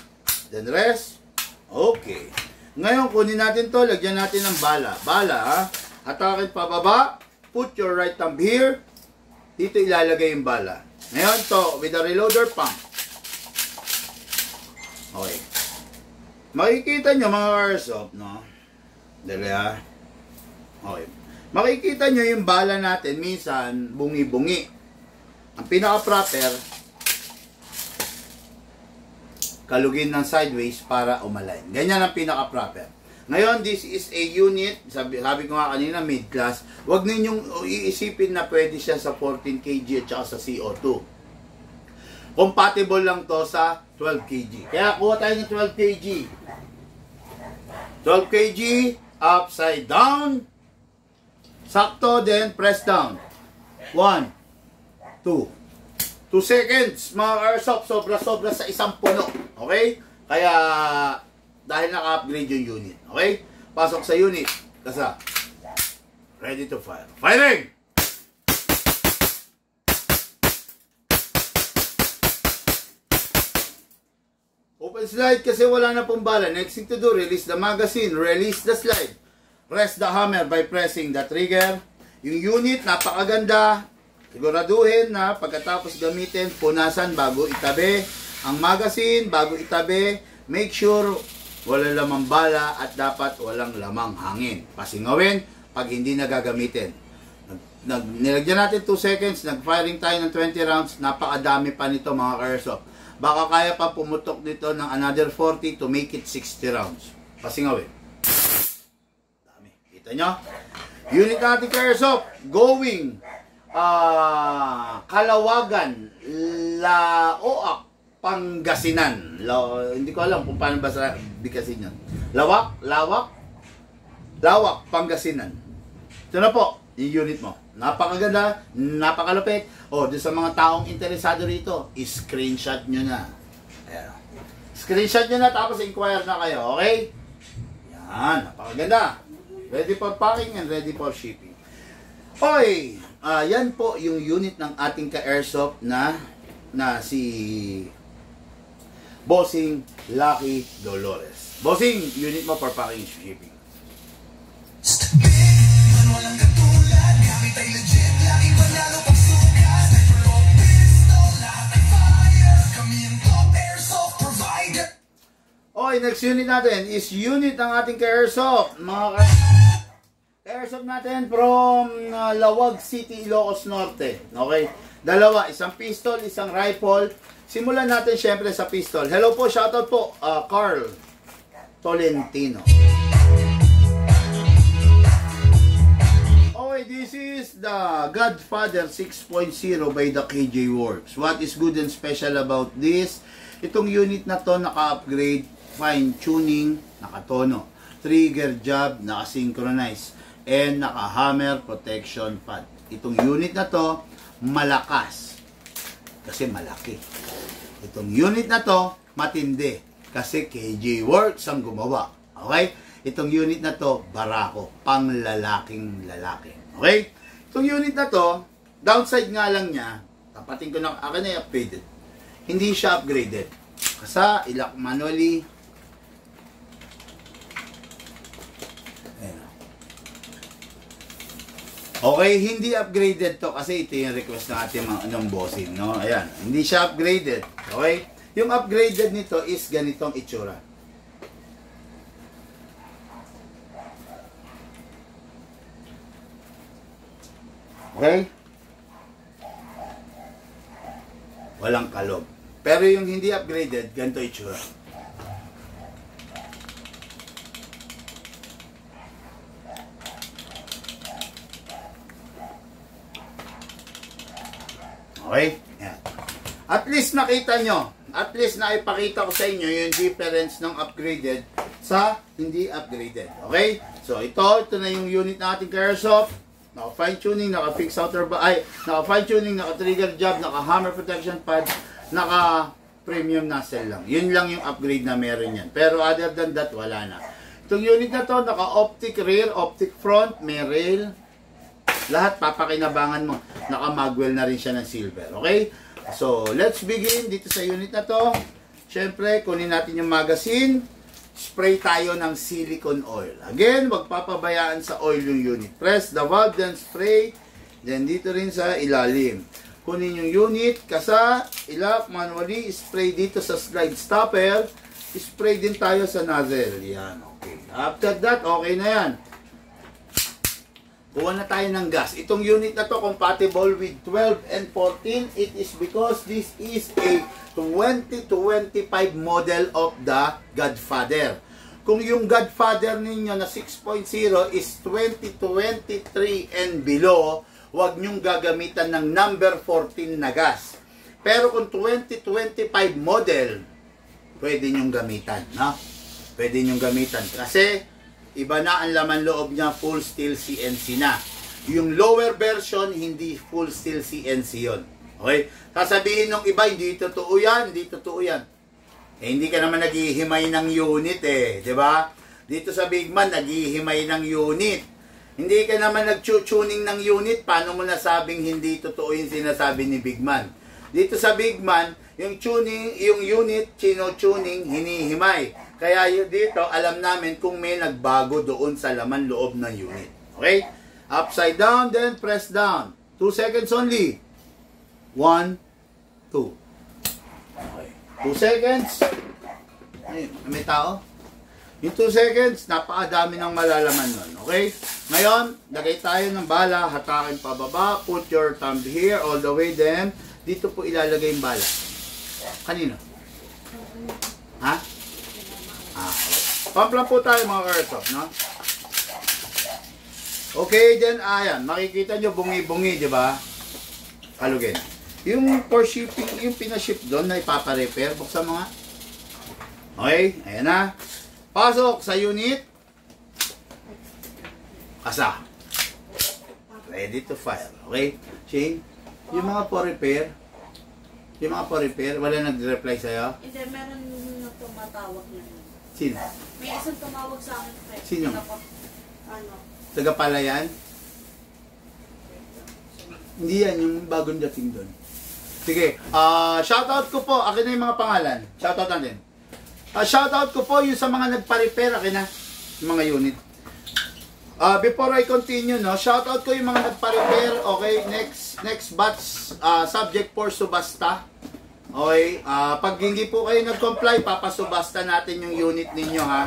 then rest. Okay. Ngayon, kunin natin to, lagyan natin ng bala. Bala, ha? Atakin pababa, put your right thumb here, dito ilalagay yung bala. Ngayon to, with the reloader pump. Okay. Makikita nyo mga Airsoft, no? Dali ha. Okay. Makikita nyo yung bala natin, minsan, bungi-bungi. Ang pinaka-proper, kalugin ng sideways para umalign. Ganyan ang pinaka-proper. Ngayon, this is a unit, sabi ko nga kanina, mid-class. Huwag ninyong iisipin na pwede siya sa 14 kg at saka sa CO2. Compatible lang to sa 12 kg. Kaya kuha tayo ng 12 kg. 12 kg, upside down. Sakto, then press down. 1, 2. 2 seconds, mga Airsoft, sobra-sobra sa isang puno. Okay? Kaya, dahil naka-upgrade yung unit. Okay? Pasok sa unit. Kasa. Ready to fire. Firing! Open slide kasi wala na pong bala. Next thing to do, release the magazine, release the slide. Press the hammer by pressing the trigger. Yung unit, napakaganda. Siguraduhin na pagkatapos gamitin, punasan bago itabi. Ang magazine, bago itabi, make sure wala lamang bala at dapat walang lamang hangin. Pasingawin pag hindi nagagamitin. Nilagyan natin 2 seconds, nag-firing tayo ng 20 rounds, napakadami pa nito mga Airsoft. Baka kaya pa pumutok dito ng another 40 to make it 60 rounds. Pasingawin. Dami. Kita nyo? Unit natin Airsoft, going Kalawagan, Laoak, Pangasinan. Hindi ko alam kung paano ba sa bigkasin yun. Lawak, Pangasinan. Ito na po, yung unit mo. Napakaganda, napakalupit. O, doon sa mga taong interesado rito, screenshot nyo na. Ayan. Screenshot nyo na, tapos inquire na kayo, okay? Yan, napakaganda. Ready for packing and ready for shipping. Okay, yan po yung unit ng ating ka-Airsoft na si Bossing Lucky Dolores. Bossing, unit mo for packing and shipping. Walang katulad, gamit ay legit, laging panalo pag sukat. Sniper o pistol, lahat ay fire. Kami ang top Airsoft provider. Okay, next unit natin is unit ng ating ka-Airsoft. Mga ka-Airsoft natin from Lawag City, Ilocos Norte. Okay, dalawa, isang pistol, isang rifle. Simulan natin syempre sa pistol. Hello po, shoutout po, Carl Tolentino. the Godfather 6.0 by the KJ Works. What is good and special about this? Itong unit na to naka-upgrade, fine tuning, nakatono, trigger job, naka-synchronize, and naka-hammer protection pad. Itong unit na to malakas kasi malaki. Itong unit na to matindi kasi KJ Works ang gumawa. Okay? Itong unit na to barako, pang lalaking lalaki. Okay? Itong unit na to, downside nga lang niya, tapatin ko na, akin na upgraded. Hindi siya upgraded. Kasi ilak manually. Ayan. Okay, hindi upgraded to kasi ito yung request ng ating mga bossing, no? Ayan, hindi siya upgraded. Okay? Yung upgraded nito is ganitong itsura. Okay? Walang kalog. Pero yung hindi upgraded, ganito itsura. Okay? Yan. At least nakita nyo. At least naipakita ko sa inyo yung difference ng upgraded sa hindi upgraded. Okay? So, ito na yung unit natin Airsoft. Naka-fine tuning, naka-fix outer naka-fine tuning, naka-trigger job, naka-hammer protection pad, naka-premium nozzle lang. Yun lang yung upgrade na meron yan. Pero other than that, wala na. Itong unit na to, naka-optic rear, optic front, may rail. Lahat papakinabangan mo. Naka-magwell na rin siya ng silver. Okay? So, let's begin dito sa unit na to. Siyempre, kunin natin yung magazine. Spray tayo ng silicone oil. Again, wag papabayaan sa oil yung unit. Press the valve, then spray. Then dito rin sa ilalim. Kunin yung unit, kasa, ilap, manually, spray dito sa slide stopper. Spray din tayo sa nozzle. Yan, okay. After that, okay na yan. Kuha na tayo ng gas. Itong unit na to compatible with 12 and 14. It is because this is a 2025 model of the Godfather. Kung yung Godfather ninyo na 6.0 is 2023 and below, huwag nyong gagamitan ng number 14 na gas. Pero kung 2025 model, pwede nyong gamitan. No? Pwede nyong gamitan. Kasi iba na ang laman loob niya, full steel CNC na. Yung lower version, hindi full steel CNC yon. Okay? Sasabihin ng iba, hindi totoo yan, hindi totoo yan. Eh, hindi ka naman naghihimay ng unit eh, di ba? Dito sa Big Man, naghihimay ng unit. Hindi ka naman nag-tuning ng unit, paano mo nasabing hindi totoo yung sinasabi ni Big Man? Dito sa Big Man, yung tuning, yung unit, chino-tuning, hinihimay. Kaya dito, alam namin kung may nagbago doon sa laman loob ng unit. Okay? Upside down, then press down. 2 seconds only. 1, 2. Okay. 2 seconds. Ay, may tao? Yung 2 seconds, napakadami ng malalaman nun. Okay? Ngayon, lagay tayo ng bala, hatakin pababa, put your thumb here, all the way, then, dito po ilalagay yung bala. Kanino? Ha? Pump lang po tayo mga Airsoft, no? Okay, then, ayan, makikita nyo bungi-bungi, di ba? Kalugin. Yung for shipping, yung pinaship doon na ipapa-repair, buksan mo nga. Okay, ayan na. Pasok sa unit. Kasa. Ready to fire. Okay? Shane, yung mga for repair, wala nag-reply sa'yo? Hindi, meron na tumatawag na yun. Sino? May isang tumawag sa akin. Sino? Ano? Tagapalayan? Hindi yan, yung bagong dating doon. Sige, shoutout ko po. Akin na yung mga pangalan. Shoutout natin. Shoutout ko po yung sa mga nagpa-repair. Akin na, yung mga unit. Before I continue, no, shoutout ko yung mga nagpa-repair. Okay, next batch, subject for subasta. Okay, pag hindi po kayo nag-comply, papasubasta natin yung unit ninyo, ha.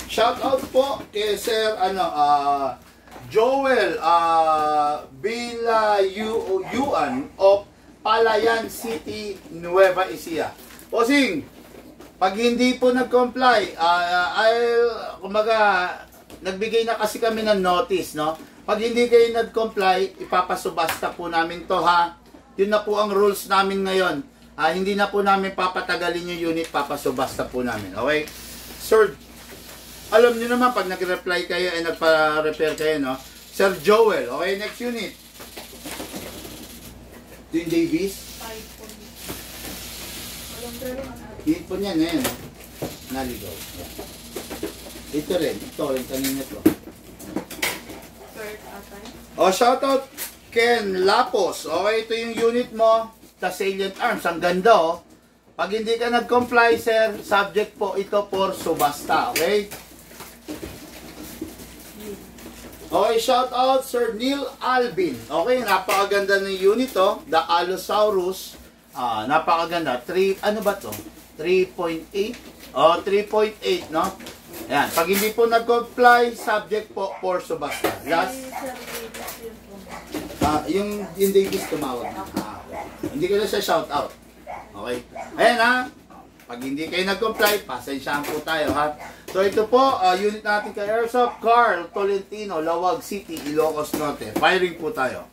Shoutout po kay Sir, Joel Bilayuan of Palayan City, Nueva Ecija. Posing, Pag hindi po nag-comply, kumbaga, nagbigay na kasi kami ng notice, no? Pag hindi kayo nag-comply, ipapasubasta po namin to, ha? Yun na po ang rules namin ngayon. Hindi na po namin papatagalin yung unit, papasubasta po namin, okay? Sir, alam niyo naman, pag nag-reply kayo ay nagpa-repair kayo, no? Sir Joel, okay, next unit. Twin Davies. 5 po. Walang pero ano. Unit po niyan, ngayon. Naligaw. Yan. Ito rin, kanina to. Third atay. Shoutout Ken Lapos. Okay, ito yung unit mo. The Salient Arms. Ang ganda, oh. Pag hindi ka nag-comply, sir, subject po ito for subasta. Okay? Okay, shoutout Sir Neil Alvin. Okay, napakaganda ng unit, oh. The Allosaurus. Napakaganda. 3, ano ba to? 3.8? 3.8, no? Ayan. Pag hindi po nag-comply, subject po for subasta. Last. Sir Davis yun po. Yung Davis tumawag. Okay. Hindi ko na siya shout out. Okay. Ayan, ha. Pag hindi kayo nag-comply, pasensyahan po tayo, ha. So ito po, unit natin kay Airsoft Carl Tolentino, Lawag City, Ilocos Norte. Firing po tayo.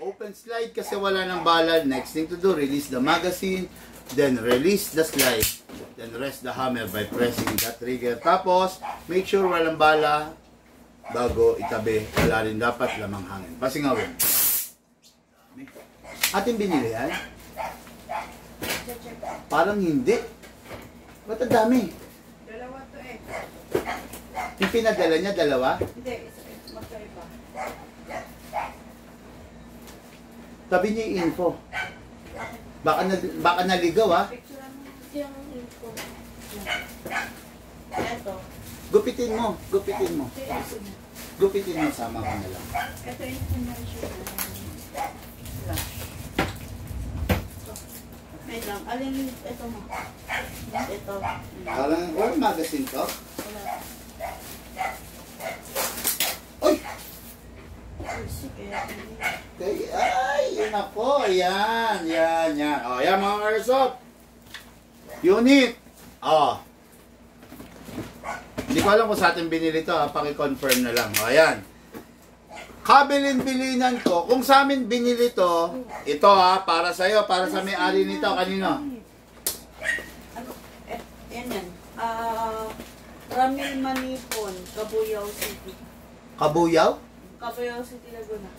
Open slide kasi wala ng bala. Next thing to do, release the magazine, then release the slide, then rest the hammer by pressing the trigger. Tapos, make sure walang bala bago itabi. Wala rin dapat lamang hangin. Pasingawin. Ating binili yan? Parang hindi. Ba't ang dami? Dalawa to eh. Yung pinadala niya, dalawa? Hindi, magkaiba. Sabi niya yung info. Baka naligaw, ha? Picture mo yung info. Ito. Gupitin mo. Gupitin mo. Gupitin mo, sama ko na lang. Ito yung convention na flash. Wait lang. Alin ito mo? Ito. Parang, or magazine to? Wala. Uy! Sige. Ay, yun na po. Yan. O, yan mga Airsoft. Unit. Hindi ko alam kung sa atin binili to. Paki-confirm na lang. O, yan. Kabilin-bilinan ko. Kung sa amin binili to, ito para sa'yo, para sa may-ari nito. Kanino? Ano? Yan. Ramil Manipon, Cabuyao City. Kabuyaw? Cabuyao City, Laguna.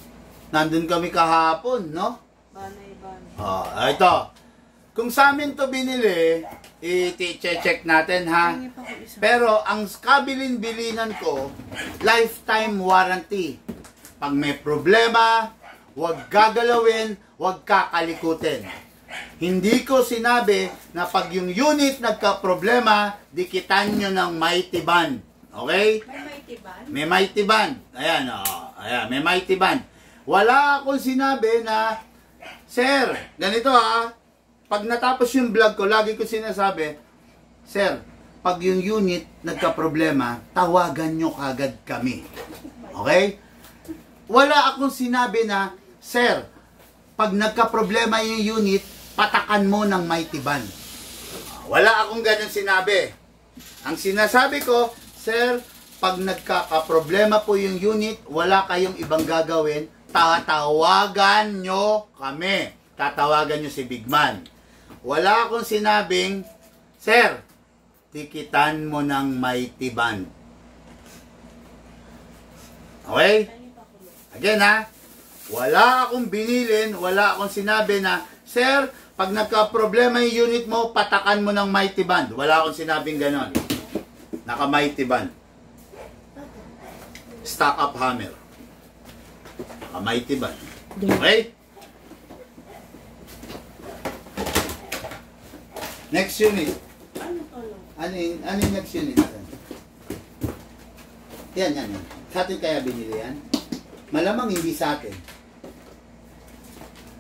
Nandun kami kahapon, no? Banay. Ito. Kung sa amin to binili, i-check natin, ha? Pero ang kabilin-bilinan ko, lifetime warranty. Pag may problema, huwag gagalawin, huwag kakalikutin. Hindi ko sinabi na pag yung unit nagka-problema, dikitan nyo ng mighty band. Okay? May mighty band? May mighty band. Ayan, ayan, may mighty band. Wala akong sinabi na, Sir, ganito pag natapos yung vlog ko, lagi ko sinasabi, Sir, pag yung unit nagka-problema, tawagan nyo kagad kami. Okay? Wala akong sinabi na, Sir, pag nagka-problema yung unit, patakan mo ng mighty band. Wala akong ganun sinabi. Ang sinasabi ko, Sir, pag nagka-problema po yung unit, wala kayong ibang gagawin, tatawagan nyo kami. Tatawagan nyo si Big Man. Wala akong sinabing, Sir, tikitan mo ng mighty band. Okay? Again, wala akong binilin, wala akong sinabi na, Sir, pag nagka-problema yung unit mo, patakan mo ng mighty band. Wala akong sinabing ganon. Naka-mighty band. Stock up hammer. Naka-mighty band. Okay? Next unit. Ano yung next unit natin? Yan. Sa atin kaya binili yan? Malamang hindi sa atin.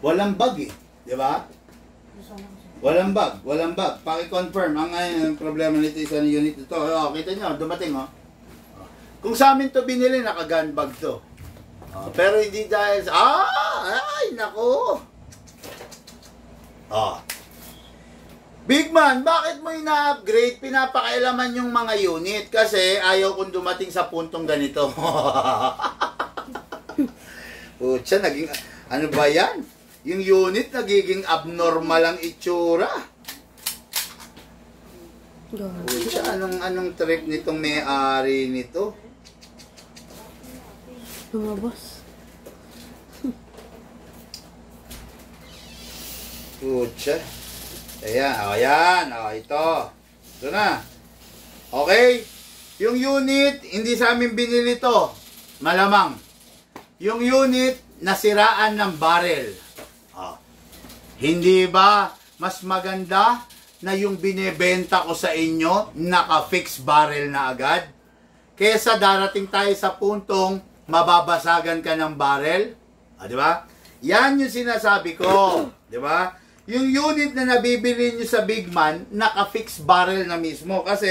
Walang bag di ba? Walang bag. Paki-confirm. Ang problema nito sa unit ito. Kita nyo, dumating Kung sa amin to binili, naka-gun bag to. Pero hindi dahil sa... Ay, naku! Big man, bakit mo ina-upgrade? Pinapakailaman yung mga unit kasi ayaw kong dumating sa puntong ganito. Pucha, naging... Ano ba yan? Yung unit nagiging abnormal ang itsura. Pucha, anong trick nitong may-ari nito? Lumabas. Pucha. Ayan, ito. Ito na. Okay? Yung unit, hindi sa amin binili to. Malamang. Yung unit, nasiraan ng barrel. Hindi ba mas maganda na yung binebenta ko sa inyo, naka-fix barrel na agad? Kesa darating tayo sa puntong mababasagan ka ng barrel? Di ba? Yan yung sinasabi ko. Di ba? Yung unit na nabibili nyo sa Big Man, naka-fix barrel na mismo. Kasi,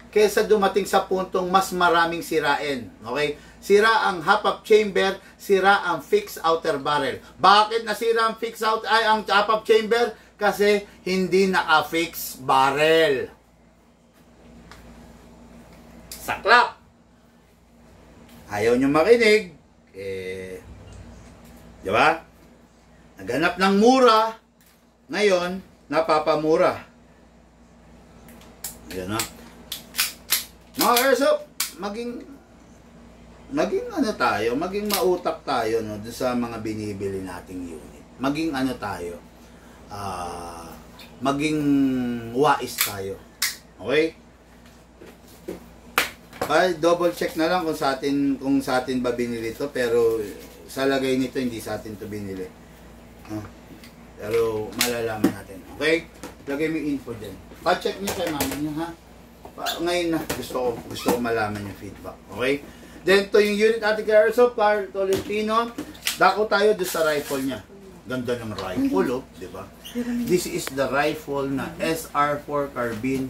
kesa dumating sa puntong mas maraming sirain. Okay? Sira ang half-up chamber, sira ang fixed outer barrel. Bakit nasira ang ang half-up chamber? Kasi hindi naka-fix barrel. Saklap! Ayaw nyo makinig. Di ba? Naghanap ng mura, ngayon, napapamura. Yan na. Mga airsoft, maging ano tayo, maging mautak tayo no, doon sa mga binibili nating unit. Maging ano tayo, maging wais tayo. Okay? Ay, double check na lang kung sa atin ba binili to, pero sa lagay nito hindi sa atin to binili. Pero malalaman natin. Okay? Lagay mo yung info din. Pa-check niyo kay mama niyo, ha? Ngayon na, gusto ko malaman yung feedback. Okay? Then, to yung unit ating airsoft, Carl Tolentino, dako tayo doon sa rifle niya. Ganda ng rifle, di ba? This is the rifle na SR4 Carbine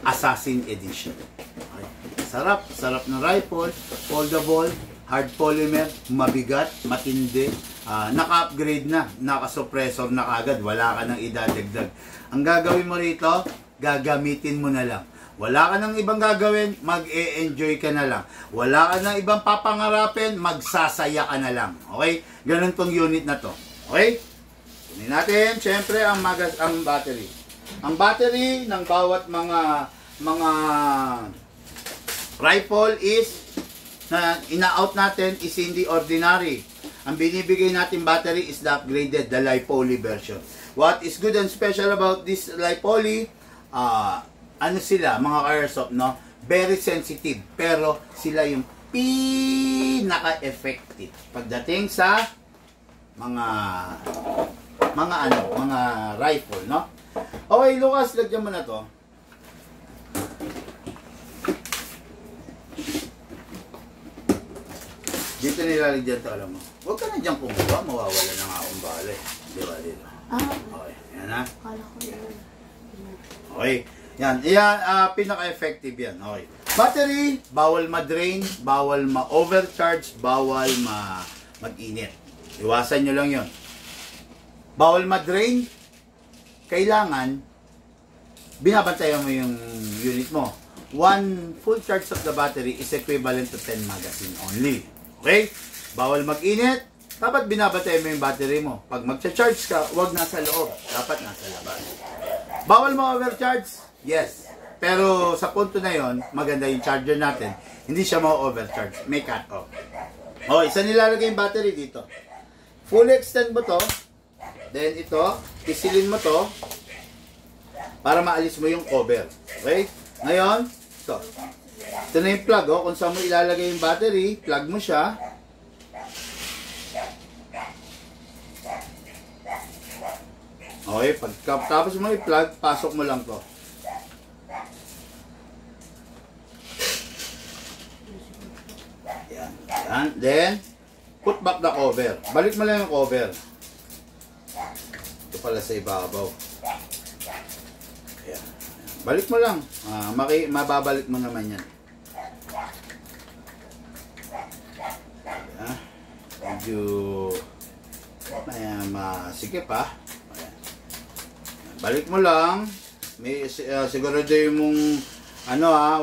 Assassin Edition. Okay? Sarap na rifle, foldable, hard polymer, mabigat, matindi, naka-upgrade na, naka-suppressor na kagad, wala ka nang idadagdag. Ang gagawin mo rito, gagamitin mo na lang. Wala ka nang ibang gagawin, mag-e-enjoy ka na lang. Wala ka nang ibang papangarapin, magsasaya ka na lang. Okay? Ganun tong unit na to. Okay? Kunin natin, syempre, ang battery. Ang battery ng bawat mga rifle is na ina-out natin is hindi ordinary. Ang binibigay natin battery is the upgraded, the Lipoly version. What is good and special about this Lipoly? Ano sila, mga airsoft, no? Very sensitive, pero sila yung pinaka-effective pagdating sa mga rifle, no? Okay, Lucas, lagyan mo na to. Dito nilalagyan to, alam mo. Huwag ka na dyan kumuha, mawawala na nga akong bale. Di ba dito? Okay, yan na. Kala ko yun. Okay, yan. Pinaka-effective yan. Okay. Battery, bawal ma-drain, bawal ma-overcharge, bawal mag-init. Iwasan nyo lang yun. Bawal ma-drain, kailangan, binabantayan mo yung unit mo. 1 full charge of the battery is equivalent to 10 magazine only. Okay? Bawal mag-init. Dapat binabatay mo yung battery mo. Pag magcha-charge ka, huwag nasa loob. Dapat nasa labas. Bawal mo overcharge? Yes. Pero sa punto na yon, maganda yung charger natin. Hindi siya ma-overcharge. May cut-off. O, isa nilalagay yung battery dito. Full extend mo to. Then ito, isilin mo to para maalis mo yung cover. Okay? Ngayon, ito. Ito na yung plug, oh. Kung saan mo ilalagay yung battery, plug mo siya. Okay, pagkatapos mo i-plug, pasok mo lang to. Yan, yan. Then, put back the cover. Balik mo lang yung cover. Ito pala sa ibabaw. Yan. Balik mo lang. Mababalik mo naman yan. medyo masikip ha. Ayan. Balik mo lang. May sigurado mong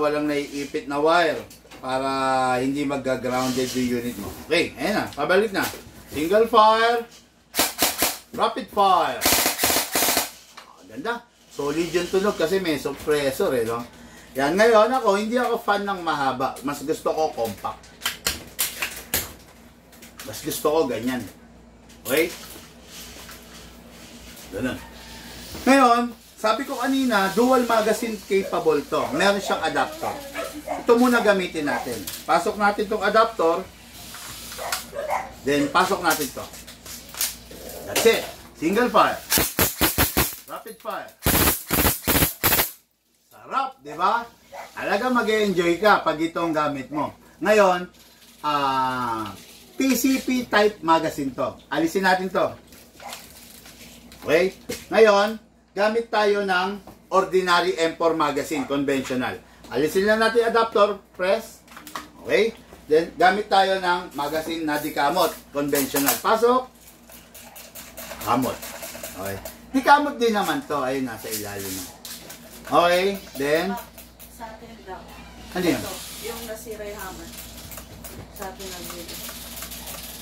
walang naiipit na wire para hindi mag-grounded yung unit mo. Okay, ayan na, pabalik na. Single fire, rapid fire. Ganda. Solid yung tunog kasi may suppressor no. Yan, ngayon hindi ako fan ng mahaba. Mas gusto ko compact. Mas gusto ko ganyan. Okay? Ganun. Ngayon, sabi ko kanina, dual magazine capable to. Meron siyang adapter. Ito muna gamitin natin. Pasok natin tong adapter. Then, pasok natin to. That's it. Single fire. Rapid fire. Sarap, di ba? Talaga mag-enjoy ka pag itong gamit mo. Ngayon, PCP type magazine to. Alisin natin to. Okay? Ngayon, gamit tayo ng ordinary M4 magazine, conventional. Alisin lang natin adapter, press. Okay? Then, gamit tayo ng magazine na di kamot, conventional. Pasok. Kamot. Okay. Di kamot din naman to. Ayun, nasa ilalim. Okay. Then, Sa atin daw. ano yun? Ito, yung nasira yung hammer. Sa atin ang bili.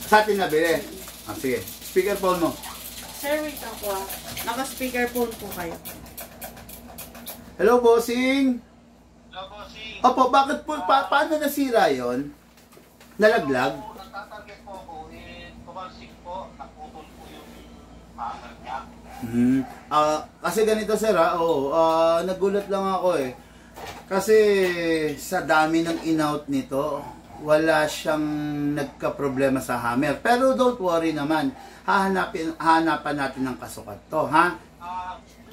Sa atin nabili. Sige. Speakerphone mo. Sir, wait ako Naka-speakerphone po kayo. Hello, bossing. Hello, bossing. Opo, bakit po, paano nasira yon? Nalaglag? Nagtatarget po ako, tumalsik po, naputol po yung hanger niya. Kasi ganito sir nagulat lang ako Kasi sa dami ng in-out nito, wala siyang nagka-problema sa hammer. Pero don't worry naman, hahanapan natin ng kasukat to, ha?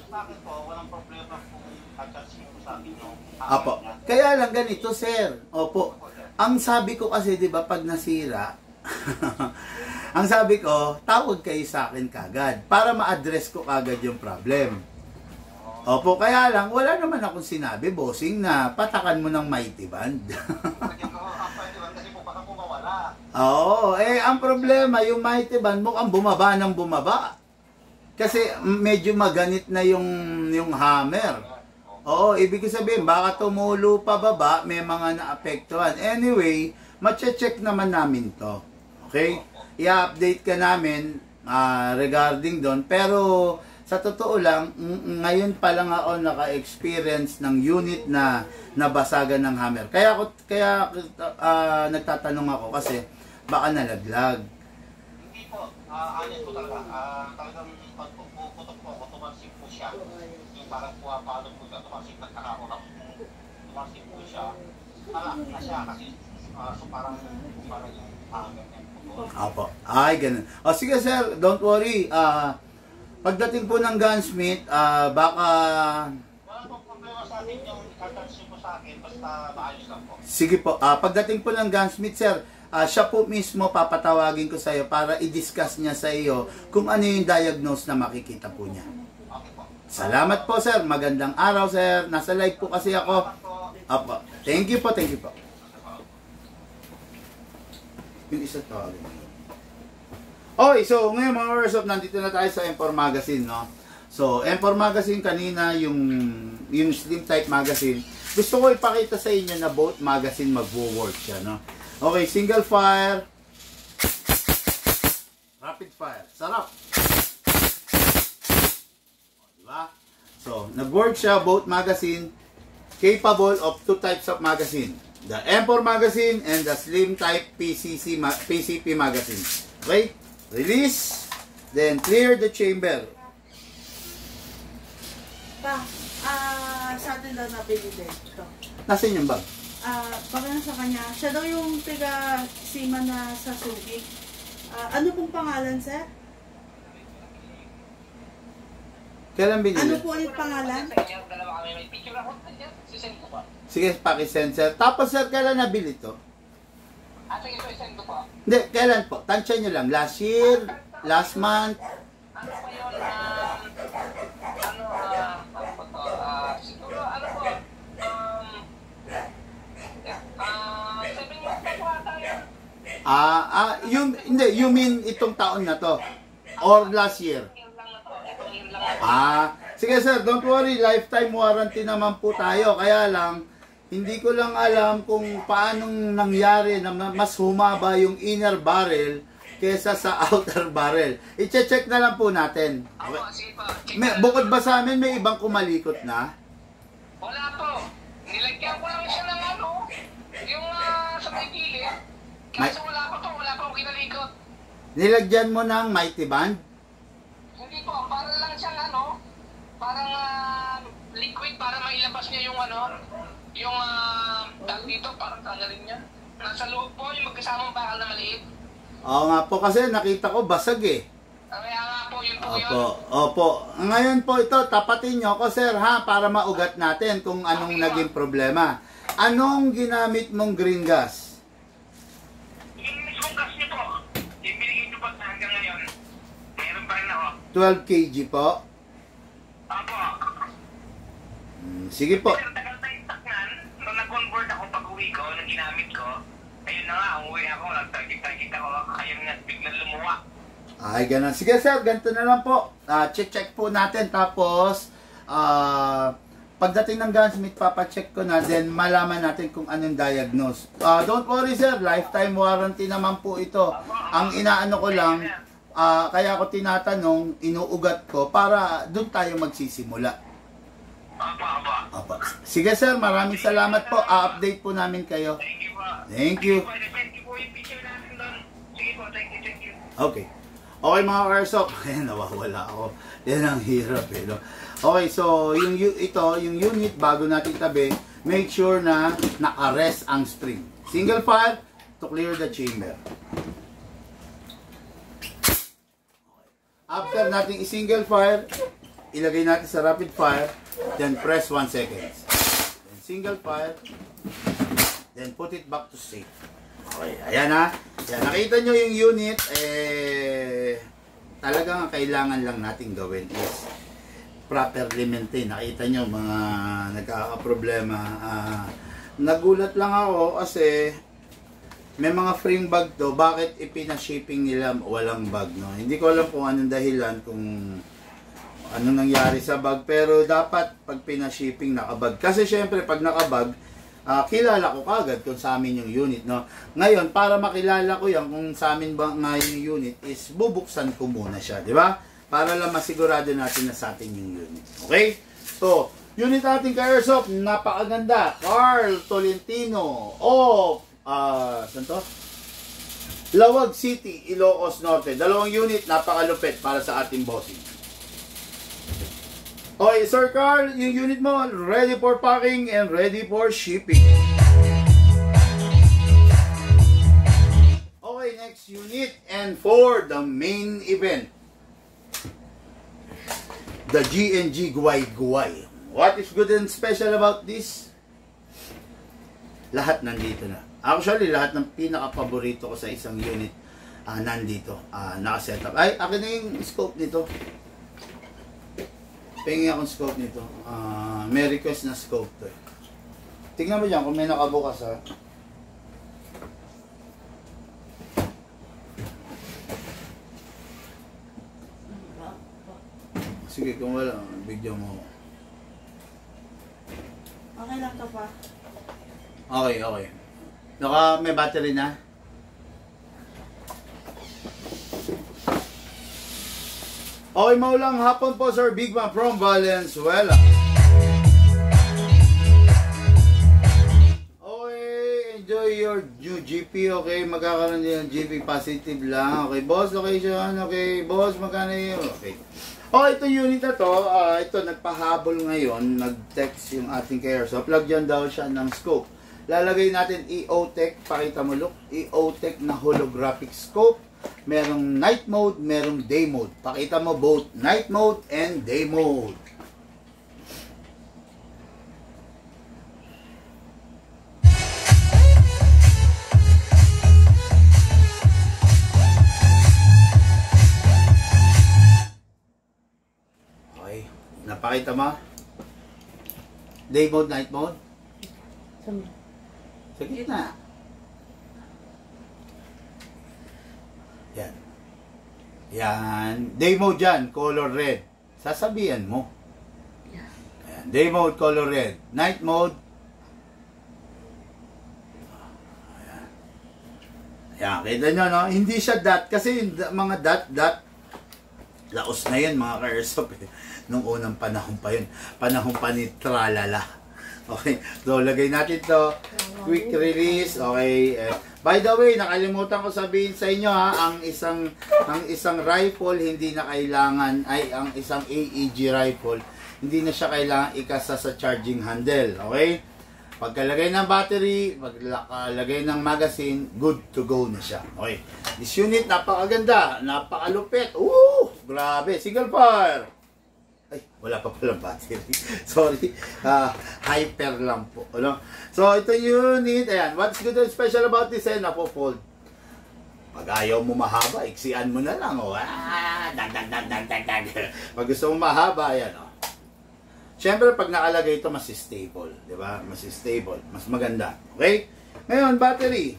Sa akin po, walang problema kung nagtatarget po sa akin yung Opo. hanger niya. Kaya lang ganito sir. Opo. Ang sabi ko kasi, di ba, pag nasira, ang sabi ko, tawag kayo sa akin kagad para ma-address ko kagad yung problem. Opo, kaya lang, wala naman akong sinabi, bossing, na patakan mo ng mighty band. Kasi ko, pwede ba kasi po baka po mawala. Oo, ang problema, yung mighty band mukhang bumaba ng bumaba. Kasi medyo maganit na yung hammer. Oo, ibig sabihin, baka tumulo pa baba, may mga naapektuhan. Anyway, mache-check naman namin to. Okay? I-update ka namin regarding doon. Pero, sa totoo lang, ngayon pa lang ako naka-experience ng unit na nabasagan ng hammer. Kaya nagtatanong ako kasi, baka nalaglag. Hindi po, honest po talaga. Talagang pagpuputok po ako, tumalsik po siya. Yung parang pumapalo po siya, tumalsik nagkakakulap. Tumalsik po siya. Alak na siya kasi so parang yung hanger niya po. Apo. Ay, ganun. O sige sir, don't worry. Pagdating po ng gunsmith, baka... Wala pong problema sa akin yung ikatansin po sa akin, basta maayos lang po. Sige po, pagdating po ng gunsmith sir, siya po mismo papatawagin ko sa iyo para i-discuss niya sa iyo kung ano yung diagnose na makikita po niya. Okay po. Salamat po sir, magandang araw sir. Nasa live po kasi ako. Salamat po. Apo. Thank you po, thank you po. Yung isa tawagin mo. Okay, so ngayon mga Warriors, nandito na tayo sa M4 magazine, no? So, M4 magazine kanina, yung slim type magazine, gusto ko ipakita sa inyo na both magazine magwo-work siya, no? Okay, single fire, rapid fire, sarap. Diba? So, nag-work siya, both magazine, capable of two types of magazine. The M4 magazine and the slim type PCP magazine. Okay? Release, then clear the chamber. Sa atin daw nabili din. Ito. Nasaan yung bag? Baka na sa kanya. Siya daw yung taga-sima na sa Subic. Ano pong pangalan, sir? Kailan binili? Ano po ulit pangalan? Sige, pakisend sir. Tapos sir, kailan nabili to? Sige po, isend ko po. Hindi, kailan po? Tansya nyo lang. Last year? Last month? Ano po yun? Siguro, ano po? 7 years na po ata yun. Hindi, you mean itong taon na to? Or last year? Sige sir, don't worry, lifetime warranty naman po tayo. Kaya lang, hindi ko lang alam kung paanong nangyari na mas humaba yung inner barrel kesa sa outer barrel. I-check na lang po natin. Bukod ba sa amin, may ibang kumalikot na? Wala po. Nilagyan ko lang siya ng yung sa may gilid. Kaso wala pa akong kinalikot. Nilagyan mo ng mighty band? Hindi po, parang lang siyang parang liquid para mailabas niya yung yung tag dito, parang tanggalin niya. Nasa loob po, yung magkasamang bakal na maliit. Oo nga po, kasi nakita ko basag eh. Kaya nga po, yun po yun. Opo. Ngayon po ito, tapatin nyo ko sir ha, para maugat natin kung anong naging problema. Anong ginamit mong green gas? Yung mismong gas niyo po, yung binigay niyo po hanggang ngayon. Meron pa rin ako. 12 kg po? Apo. Sige po. Sir, tagal na yung taknan. Nung nag-convert ako pag-uwi ko, nung ginamit ko, ayun na nga, umuwi ako, nag-target ako, kaya nga biglang lumuwa. Ay, ganun. Sige sir, ganito na lang po. Check po natin. Tapos, pagdating ng gunsmith, papacheck ko na, then malaman natin kung anong diagnose. Don't worry sir, lifetime warranty naman po ito. Ang inaano ko lang, kaya ako tinatanong, inuugat ko, para doon tayo magsisimula. Apa. Sige sir, maraming salamat po. A-update po namin kayo. Thank you po. Thank you. Thank you po yung picture natin doon. Sige po, thank you. Okay. Okay mga Karsok. Ayan, nawawala ako. Yan ang hirap eh. No? Okay, so yung unit bago natin tabi, make sure na naka-rest ang spring. Single fire to clear the chamber. After nating i-single fire, ilagay natin sa rapid fire, then press 1 second. Then single fire, then put it back to safe. Okay, ayan ha. Yan, nakita nyo yung unit, talagang kailangan lang natin gawin is properly maintain. Nakita nyo mga nagkakaproblema. Nagulat lang ako kasi may mga frame bag to. Bakit ipina-shipping nila walang bag? No? Hindi ko alam kung anong dahilan, kung ano nangyari sa bag. Pero dapat pag pina-shipping nakabag. Kasi syempre pag nakabag, kilala ko kagad kung sa amin yung unit, no? Ngayon, para makilala ko yan kung sa amin ba nga yung unit, is bubuksan ko muna siya, di ba? Para lang masigurado natin na sa atin yung unit. Okay? So, unit natin kay Airsoft, napakaganda. Carl Tolentino of, saan to? Lawag City, Ilocos Norte. Dalawang unit, napakalupit para sa ating bossing. Okay, Sir Carl, yung unit mo, ready for packing and ready for shipping. Okay, next unit, and for the main event, the GNG Guay Guay. What is good and special about this? Lahat nandito na. Actually, lahat ng pinaka-paborito ko sa isang unit, nandito, naka-setup. Ay, akin na yung scope nito. Pengi akong scope nito. May request na scope to. Tingnan mo dyan kung may nakabukas ha. Sige, kung wala, bigyan mo. Okay lang to pa. Okay. May battery na? Okay, maulang hapon po, Sir Bigman from Valenzuela. Okay, enjoy your new GP, okay? Magkakaroon din ng GP positive lang. Okay, boss, location, okay. Boss, magkano yun? Okay. Okay, ito unit na to, ito nagpahabol ngayon, nag-text yung ating Airsoft. Lagyan daw siya ng scope. Lalagay natin EOTech, pakita mo look, EOTech na holographic scope. Merong night mode, merong day mode. Pakita mo both night mode and day mode. Okay, napakita mo? Day mode, night mode? Sa gitna. Yan. Yan. Day mode dyan, color red. Sasabihan mo. Ayan. Day mode, color red. Night mode. Ayan. Ayan, kita nyo, no? Hindi siya dot. Kasi yung mga dot, laos na yun, mga ka-airsoft. Nung unang panahon pa yun. Panahon pa ni Tralala. Okay. So, lagay natin to. Quick release. Okay. By the way, nakalimutan ko sabihin sa inyo ha, ang isang rifle hindi na kailangan, ang isang AEG rifle, hindi na siya kailangan ikasa sa charging handle. Okay? Pagkalagay ng battery, pagkalagay ng magazine, good to go na siya. Okay. This unit, napakaganda, napakalupit. Grabe. Single fire. Ay, wala pa palang battery. Sorry. Hyper lang po. Ano? So, ito yung unit. Ayan. What's good and special about this? Ayan, napo-fold. Pag ayaw mo mahaba, iksian mo na lang. Oh. Pag gusto mo mahaba, ayan. Oh. Siyempre, pag nakalagay ito, mas stable. Diba? Mas stable. Mas maganda. Okay? Ngayon, battery.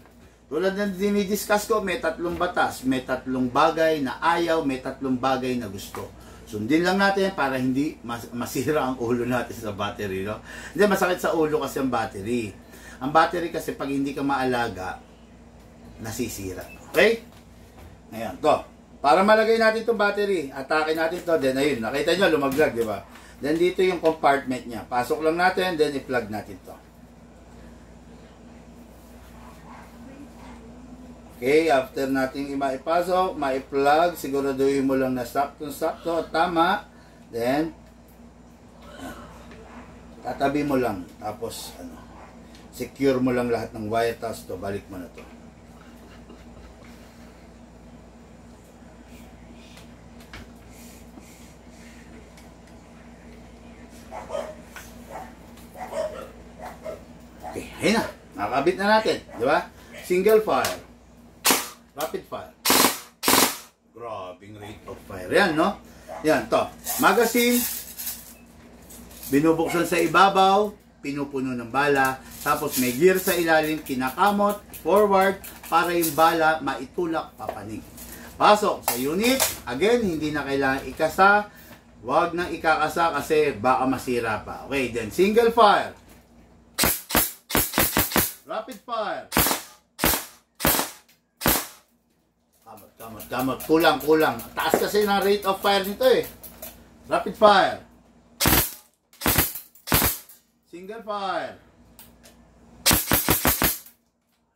Tulad ng dinidiscuss ko, may 3 batas. May 3 bagay na ayaw, may 3 bagay na gusto. Sundin lang natin para hindi masira ang ulo natin sa battery, no? Hindi, masakit sa ulo kasi ang battery. Ang battery kasi pag hindi ka maalaga, nasisira. Okay? Ngayon, to. Para malagay natin itong battery, atake natin to, then ayun, nakita nyo, lumaglag, di ba? Then dito yung compartment niya. Pasok lang natin, then i-plug natin to. Okay, after nating maipasok, mai-plug, siguraduhin mo lang na sakto, tama. Then, tatabi mo lang. Tapos, secure mo lang lahat ng wire, tapos to, balik mo na to. Okay, ayun na. Nakakabit na natin. Di ba? Single fire. Rapid fire. Grabing rate of fire. Yan, no? Yan, to. Magazine. Binubuksan sa ibabaw. Pinupuno ng bala. Tapos may gear sa ilalim. Kinakamot. Forward. Para yung bala maitulak papanig. Pasok sa unit. Again, hindi na kailangan ikasa. Huwag nang ikakasa kasi baka masira pa. Okay, then single fire. Rapid fire. Kamot. Kulang. Taas kasi ng rate of fire nito eh. Rapid fire. Single fire.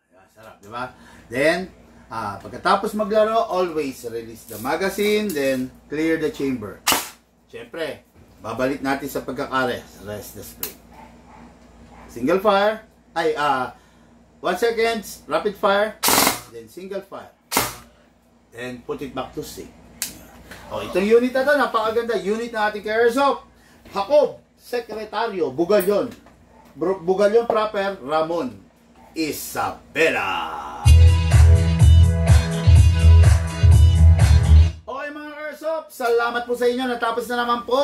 Ayan, sarap, di ba? Then, pagkatapos maglaro, always release the magazine, then clear the chamber. Siyempre, babalik natin sa pagkakares. Rest the spring. Single fire. 1 second. Rapid fire. Then single fire. Then put it back to sync. Oh, itong unit na to, napakaganda. Unit na ating ka-airsoft. Jacob, Sekretaryo, Bugalyon. Bugalyon proper, Ramon Isabela. Okay mga ka-airsoft, salamat po sa inyo. Natapos na naman po.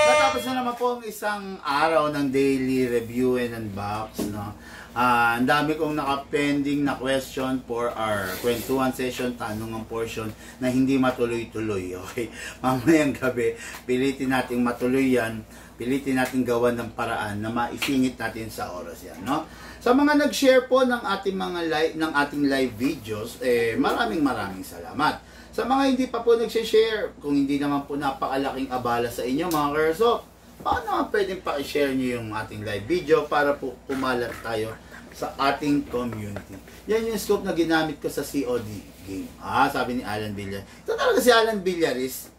Natapos na naman po ang isang araw ng daily review and unbox, no? Ang dami kong naka-pending na question for our kwentuhan session, tanungan portion na hindi matuloy-tuloy. Okay? Mamayang gabi, pilitin natin matuloy yan, pilitin natin gawan ng paraan na maisingit natin sa oras yan, no? Sa mga nag-share po ng ating live videos, maraming salamat. Sa mga hindi pa po nag-share, kung hindi naman po napakalaking abala sa inyo mga ka-airsoft, paano nga pwedeng pa-share nyo yung ating live video para po pumalat tayo sa ating community. Yan yung scope na ginamit ko sa COD game. Sabi ni Alan Villar. Ito talaga si Alan Villar is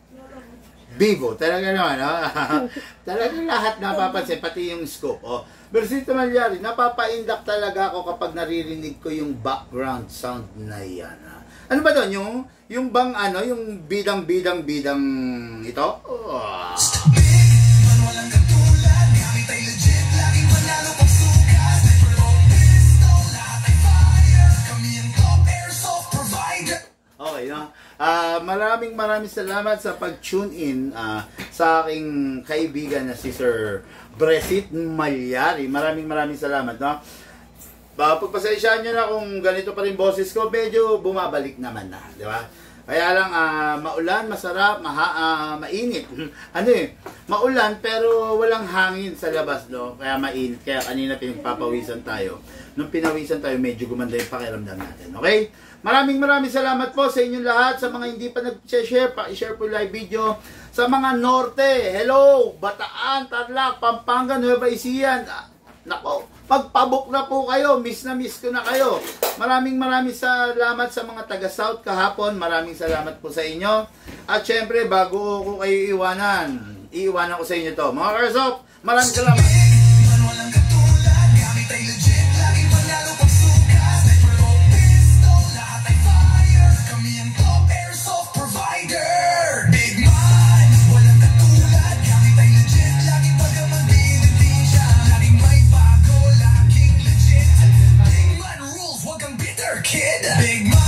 Vivo. Talaga naman, talaga lahat napapansin, pati yung scope. Versito Malyari, napapaindak talaga ako kapag naririnig ko yung background sound na yan. Ano ba doon? Yung bang yung bidang ito? Walang katulad, gamit ay legit, laging panalo pag sukat. Sniper o pistol, lahat ay fire. Kami ang top airsoft provider. Okay, no? Maraming salamat sa pag-tune in sa aking kaibigan na si Sir Bresit Malyari. Maraming salamat, no? Pagpasensyahan nyo na kung ganito pa rin boses ko, medyo bumabalik naman na, di ba? Kaya lang, maulan, masarap, mainit. Ano maulan pero walang hangin sa labas, no? Kaya mainit. Kaya kanina pinagpapawisan tayo. Nung pinawisan tayo, medyo gumanda yung pakiramdam natin. Okay? Maraming salamat po sa inyong lahat. Sa mga hindi pa nag-share, pa-share po live video. Sa mga Norte, hello, Bataan, Tarlac, Pampanga, Nueva Ecija. Nako, pagpabok na po kayo, miss na miss ko na kayo. Maraming salamat sa mga taga-South kahapon. Maraming salamat po sa inyo. At syempre, bago ko kayo iiwanan ko sa inyo to. Mga Karsop, maraming salamat. Man walang katulad, gamit ay legit, laging panalo pag sukat. Sniper o pistol, lahat ay fire. Kami ang top airsoft provider. Big man, walang katulad, gamit ay legit, laging pagkaman binitin siya. Laging may bago, laging legit. Big man rules, wag kang bitter kid. Big man.